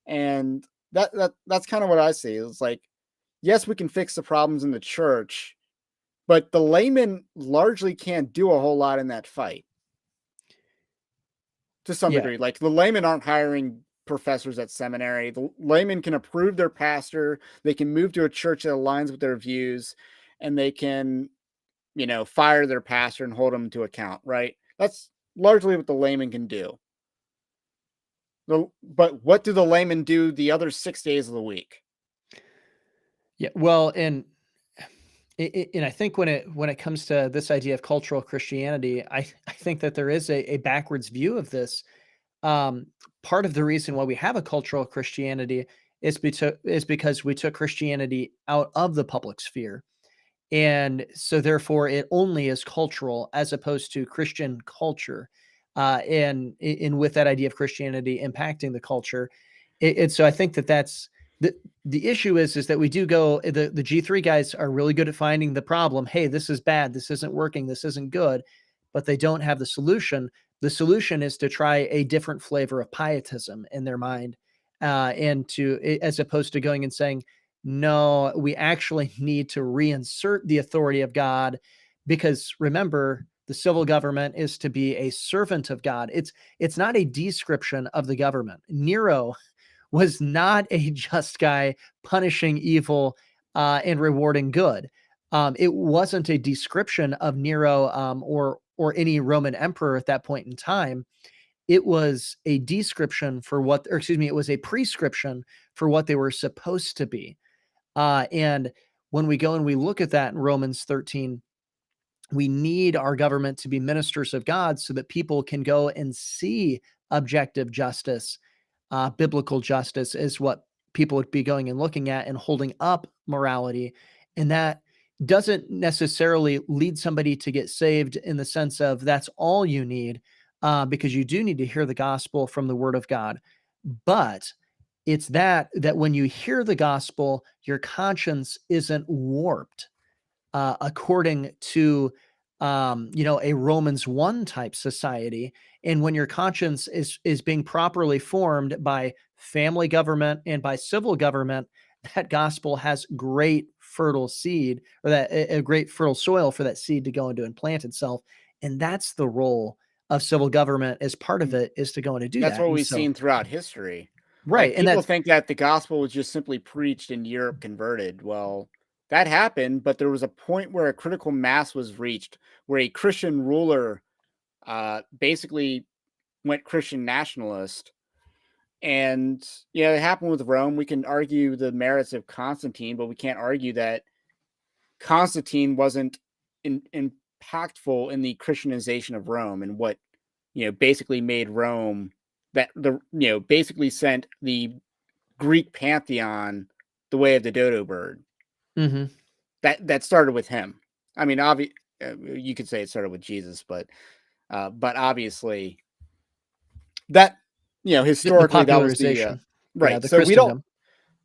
And that's kind of what I see. It's like, yes, we can fix the problems in the church, but the layman largely can't do a whole lot in that fight to some Yeah. degree. Like, the laymen aren't hiring professors at seminary. The laymen can approve their pastor, they can move to a church that aligns with their views, and they can, fire their pastor and hold them to account, right? That's largely what the layman can do. But what do the laymen do the other 6 days of the week? Yeah. Well, and I think when it comes to this idea of cultural Christianity, I think that there is a backwards view of this. Um, Part of the reason why we have a cultural Christianity is because we took Christianity out of the public sphere. And so therefore it only is cultural as opposed to Christian culture. And in with that idea of Christianity impacting the culture. And so I think that that's the issue is that we do go the G3 guys are really good at finding the problem. Hey, this is bad, this isn't working, this isn't good, but they don't have the solution. The solution is to try a different flavor of pietism in their mind, and as opposed to going and saying, no, we actually need to reinsert the authority of God, because remember, the civil government is to be a servant of God. It's not a description of the government. Nero was not a just guy punishing evil and rewarding good. It wasn't a description of Nero, or any Roman emperor at that point in time. It was a description for what, or excuse me, it was a prescription for what they were supposed to be. And when we go and we look at that in Romans 13, we need our government to be ministers of God so that people can go and see objective justice. Biblical justice is what people would be going and looking at and holding up morality. And that doesn't necessarily lead somebody to get saved in the sense of that's all you need, because you do need to hear the gospel from the word of God. But it's that when you hear the gospel, your conscience isn't warped, according to a Romans 1 type society. And when your conscience is being properly formed by family government and by civil government, that gospel has great fertile seed, or that a great fertile soil for that seed to go into and plant itself. And that's the role of civil government, as part of it, is to go in and do That's that. what And we've so, seen throughout history. right. Like, And people that's think that the gospel was just simply preached and Europe converted. Well, that happened, but there was a point where a critical mass was reached, where a Christian ruler basically went Christian nationalist, And it happened with Rome. We can argue the merits of Constantine, but we can't argue that Constantine wasn't impactful in the Christianization of Rome and what basically made Rome basically sent the Greek pantheon the way of the dodo bird. Mm-hmm. That started with him. I mean, you could say it started with Jesus, but obviously that The historically that was the popularization. Yeah, right. the So we don't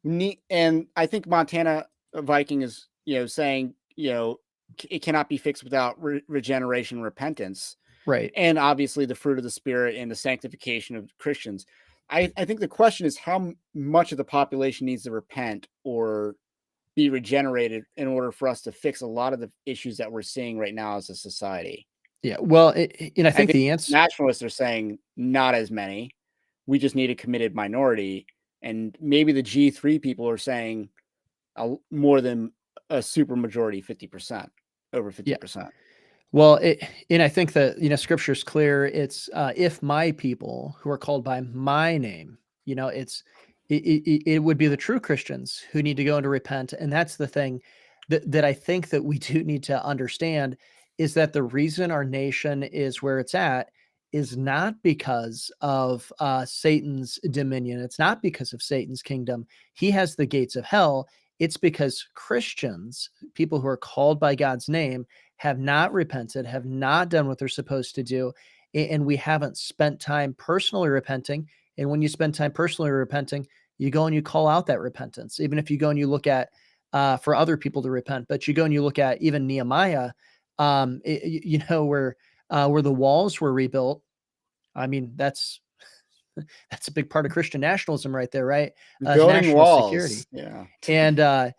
Christendom. need, and I think Montana Viking is saying it cannot be fixed without regeneration and repentance, Right. and obviously the fruit of the Spirit and the sanctification of Christians. I think the question is how much of the population needs to repent or be regenerated in order for us to fix a lot of the issues that we're seeing right now as a society. Yeah. Well, and I I think think the answer. nationalists are saying not as many. We just need a committed minority. And maybe the G3 people are saying more than a super majority, 50%, over Yeah. 50%. Well, and I think that, scripture is clear. It's if my people who are called by my name, it would be the true Christians who need to go and to repent. And that's the thing that I think that we do need to understand is that the reason our nation is where it's at is not because of Satan's dominion. It's not because of Satan's kingdom. He has the gates of hell. It's because Christians, people who are called by God's name, have not repented, have not done what they're supposed to do, and we haven't spent time personally repenting. And when you spend time personally repenting, you go and you call out that repentance. Even if you go and you look at for other people to repent, but you go and you look at even Nehemiah, where the walls were rebuilt. I mean, that's a big part of Christian nationalism right there, right? As Building national walls. security. Yeah. And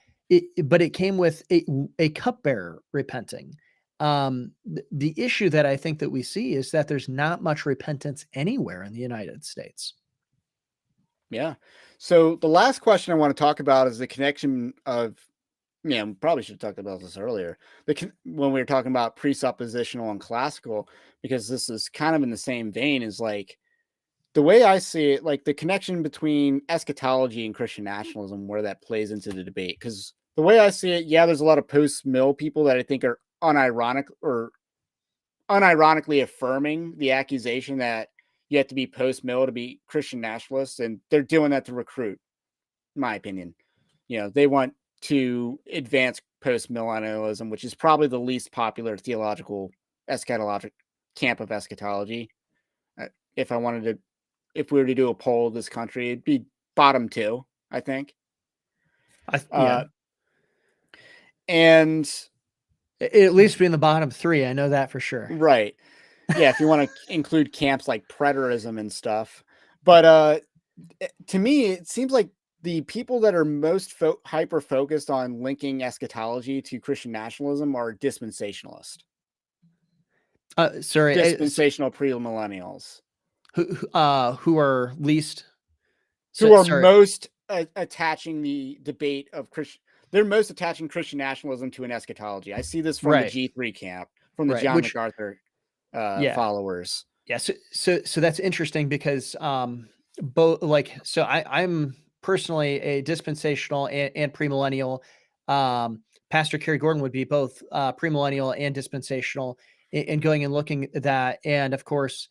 but it came with a cupbearer repenting. The issue that I think that we see is that there's not much repentance anywhere in the United States. Yeah. So the last question I want to talk about is the connection of, probably should have talked about this earlier. When we were talking about presuppositional and classical, because this is kind of in the same vein as like the way I see it, like the connection between eschatology and Christian nationalism, where that plays into the debate. Because the way I see it, there's a lot of post-mill people that I think are unironically affirming the accusation that you have to be post-mill to be Christian nationalists, and they're doing that to recruit, in my opinion. They want to advance post-millennialism, which is probably the least popular theological eschatologic camp of eschatology. If we were to do a poll of this country, it'd be bottom 2, I think. Yeah. And At least be in the bottom 3. I know that for sure. right. Yeah, if you want to include camps like preterism and stuff. But to me, it seems like the people that are most hyper focused on linking eschatology to Christian nationalism are dispensationalists. Sorry, Dispensational premillennials. Who are least Who are sorry. most attaching the debate of Christian. They're most attaching Christian nationalism to an eschatology. I see this from the Right. G3 camp, from the Right. John Which, MacArthur yeah. followers. Yeah. So that's interesting because both so I'm personally a dispensational and premillennial. Pastor Kerry Gordon would be both premillennial and dispensational in going and looking at that. And of course,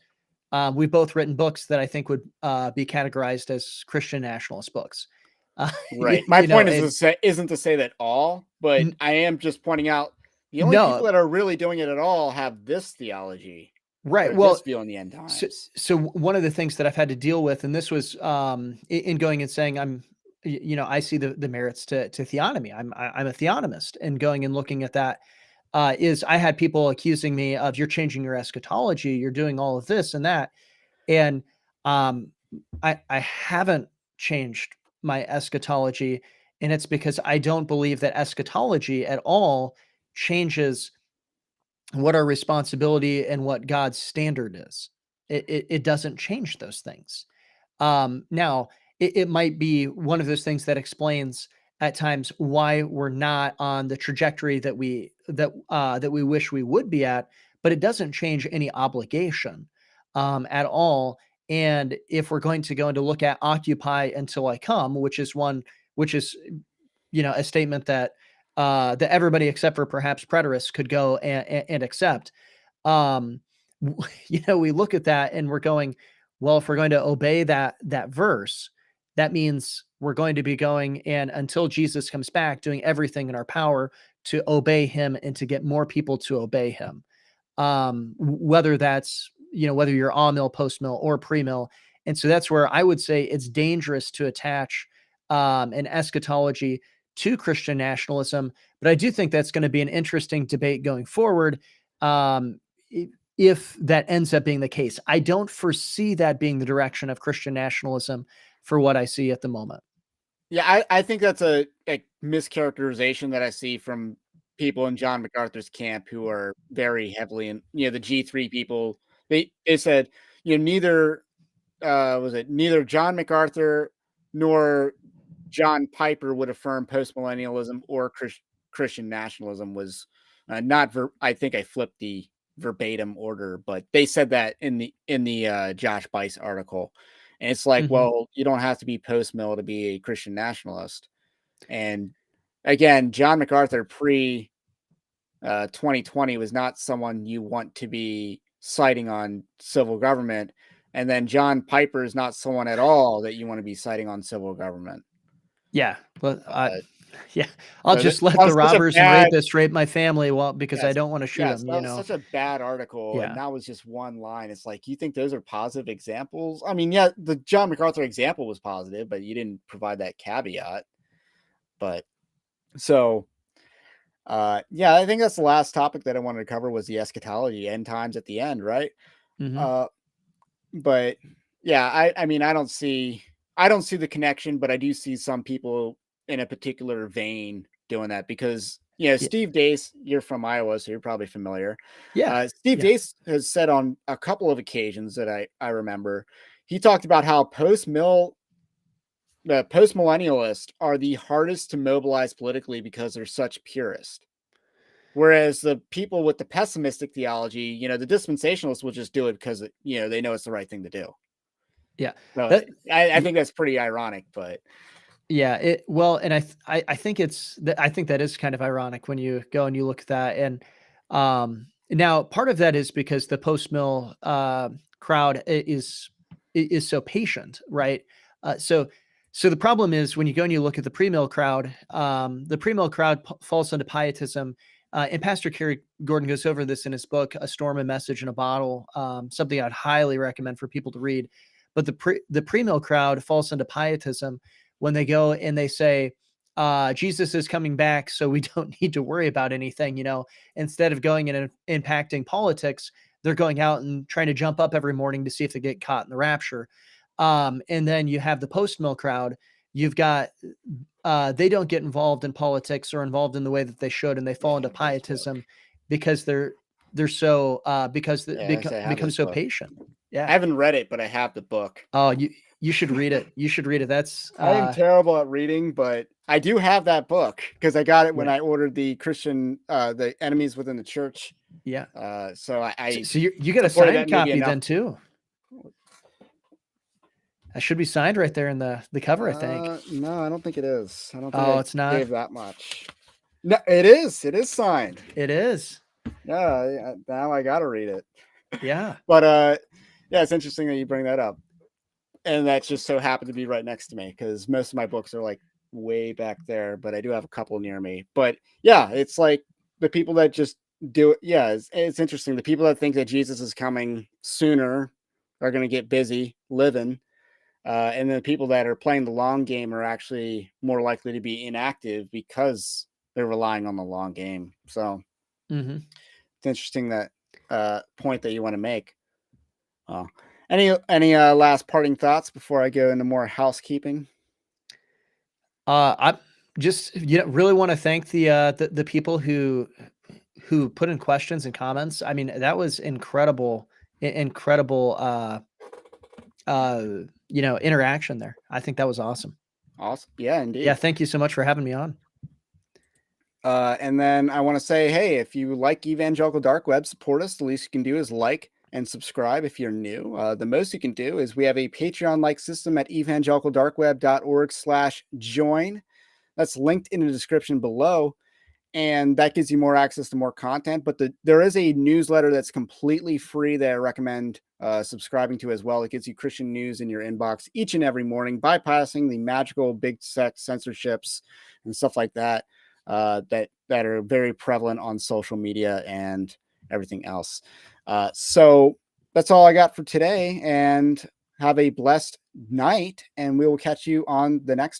we've both written books that I think would be categorized as Christian nationalist books. Right. My point isn't to say that all, but I am just pointing out the only people that are really doing it at all have this theology. Right. Or well, this view on the end times. So one of the things that I've had to deal with, and this was in going and saying I see the merits to theonomy. I'm a theonomist, and going and looking at that is I had people accusing me of you're changing your eschatology, you're doing all of this and that, and I haven't changed my eschatology, and it's because I don't believe that eschatology at all changes what our responsibility and what God's standard is. It doesn't change those things. Now, it might be one of those things that explains at times why we're not on the trajectory that we wish we would be at, but it doesn't change any obligation at all. And if we're going to go and to look at occupy until I come, which is a statement that that everybody except for perhaps preterists could go and accept. Um, we look at that and we're going, well, if we're going to obey that verse, that means we're going to be going and until Jesus comes back, doing everything in our power to obey him and to get more people to obey him. Whether that's, whether you're mill, post mill, or pre mill. And so that's where I would say it's dangerous to attach an eschatology to Christian nationalism. But I do think that's going to be an interesting debate going forward. If that ends up being the case, I don't foresee that being the direction of Christian nationalism for what I see at the moment. Yeah, I think that's a mischaracterization that I see from people in John MacArthur's camp who are very heavily in, the G3 people. They said, neither neither John MacArthur nor John Piper would affirm postmillennialism or Christian nationalism was not. I think I flipped the verbatim order, but they said that in the Josh Bice article, and it's like, well, you don't have to be post mill to be a Christian nationalist. And again, John MacArthur pre 2020 was not someone you want to be citing on civil government. And then John Piper is not someone at all that you want to be citing on civil government. Yeah. Well, yeah, So I'll just let the robbers and rapists rape my family because I don't want to shoot them. That was such a bad article. Yeah. And that was just one line. It's like, you think those are positive examples? I mean, yeah, the John MacArthur example was positive, but you didn't provide that caveat. But so, yeah, I think that's the last topic that I wanted to cover was the eschatology, end times at the end, right? But yeah, I mean, I don't see the connection, but I do see some people in a particular vein doing that because, Steve Deace, you're from Iowa, so you're probably familiar. Yeah. Steve Deace has said on a couple of occasions that I remember, he talked about how post-millennialists are the hardest to mobilize politically because they're such purists. Whereas the people with the pessimistic theology, the dispensationalists will just do it because, they know it's the right thing to do. Yeah. So I think that's pretty ironic, but yeah, and I think I think that is kind of ironic when you go and you look at that. And now part of that is because the post mill crowd is so patient, right? So the problem is when you go and you look at the pre mill crowd, falls into pietism. And Pastor Kerry Gordon goes over this in his book, A Storm, a Message in a Bottle, something I'd highly recommend for people to read. But the pre-mill crowd falls into pietism when they go and they say, Jesus is coming back, so we don't need to worry about anything. Instead of going and impacting politics, they're going out and trying to jump up every morning to see if they get caught in the rapture. And then you have the post-mill crowd. You've got they don't get involved in politics or involved in the way that they should, and they fall into pietism because they're so become so patient. Yeah, I haven't read it, but I have the book. Oh, you should read it. You should read it. That's I am terrible at reading, but I do have that book because I got it when I ordered the Christian the Enemies Within the Church. Yeah. So you get a signed copy then too. That should be signed right there in the cover, I think. No, I don't think it is. I don't think it's not. Gave that much. No, it is. It is signed. It is. Yeah, now I gotta read it. Yeah. But yeah, it's interesting that you bring that up. And that just so happened to be right next to me because most of my books are like way back there, but I do have a couple near me. But yeah, it's like the people that just do it. Yeah, it's interesting. The people that think that Jesus is coming sooner are going to get busy living. And the people that are playing the long game are actually more likely to be inactive because they're relying on the long game. So it's interesting that point that you want to make. Any last parting thoughts before I go into more housekeeping? I just really want to thank the people who put in questions and comments. I mean, that was incredible interaction there. I think that was awesome. Awesome. Yeah, indeed. Yeah, thank you so much for having me on. And then I want to say, hey, if you like Evangelical Dark Web, support us. The least you can do is like, and subscribe if you're new. The most you can do is we have a Patreon-like system at evangelicaldarkweb.org/join. That's linked in the description below. And that gives you more access to more content. But there is a newsletter that's completely free that I recommend subscribing to as well. It gives you Christian news in your inbox each and every morning, bypassing the magical big censorships and stuff like that that are very prevalent on social media and everything else. So that's all I got for today. And have a blessed night. And we will catch you on the next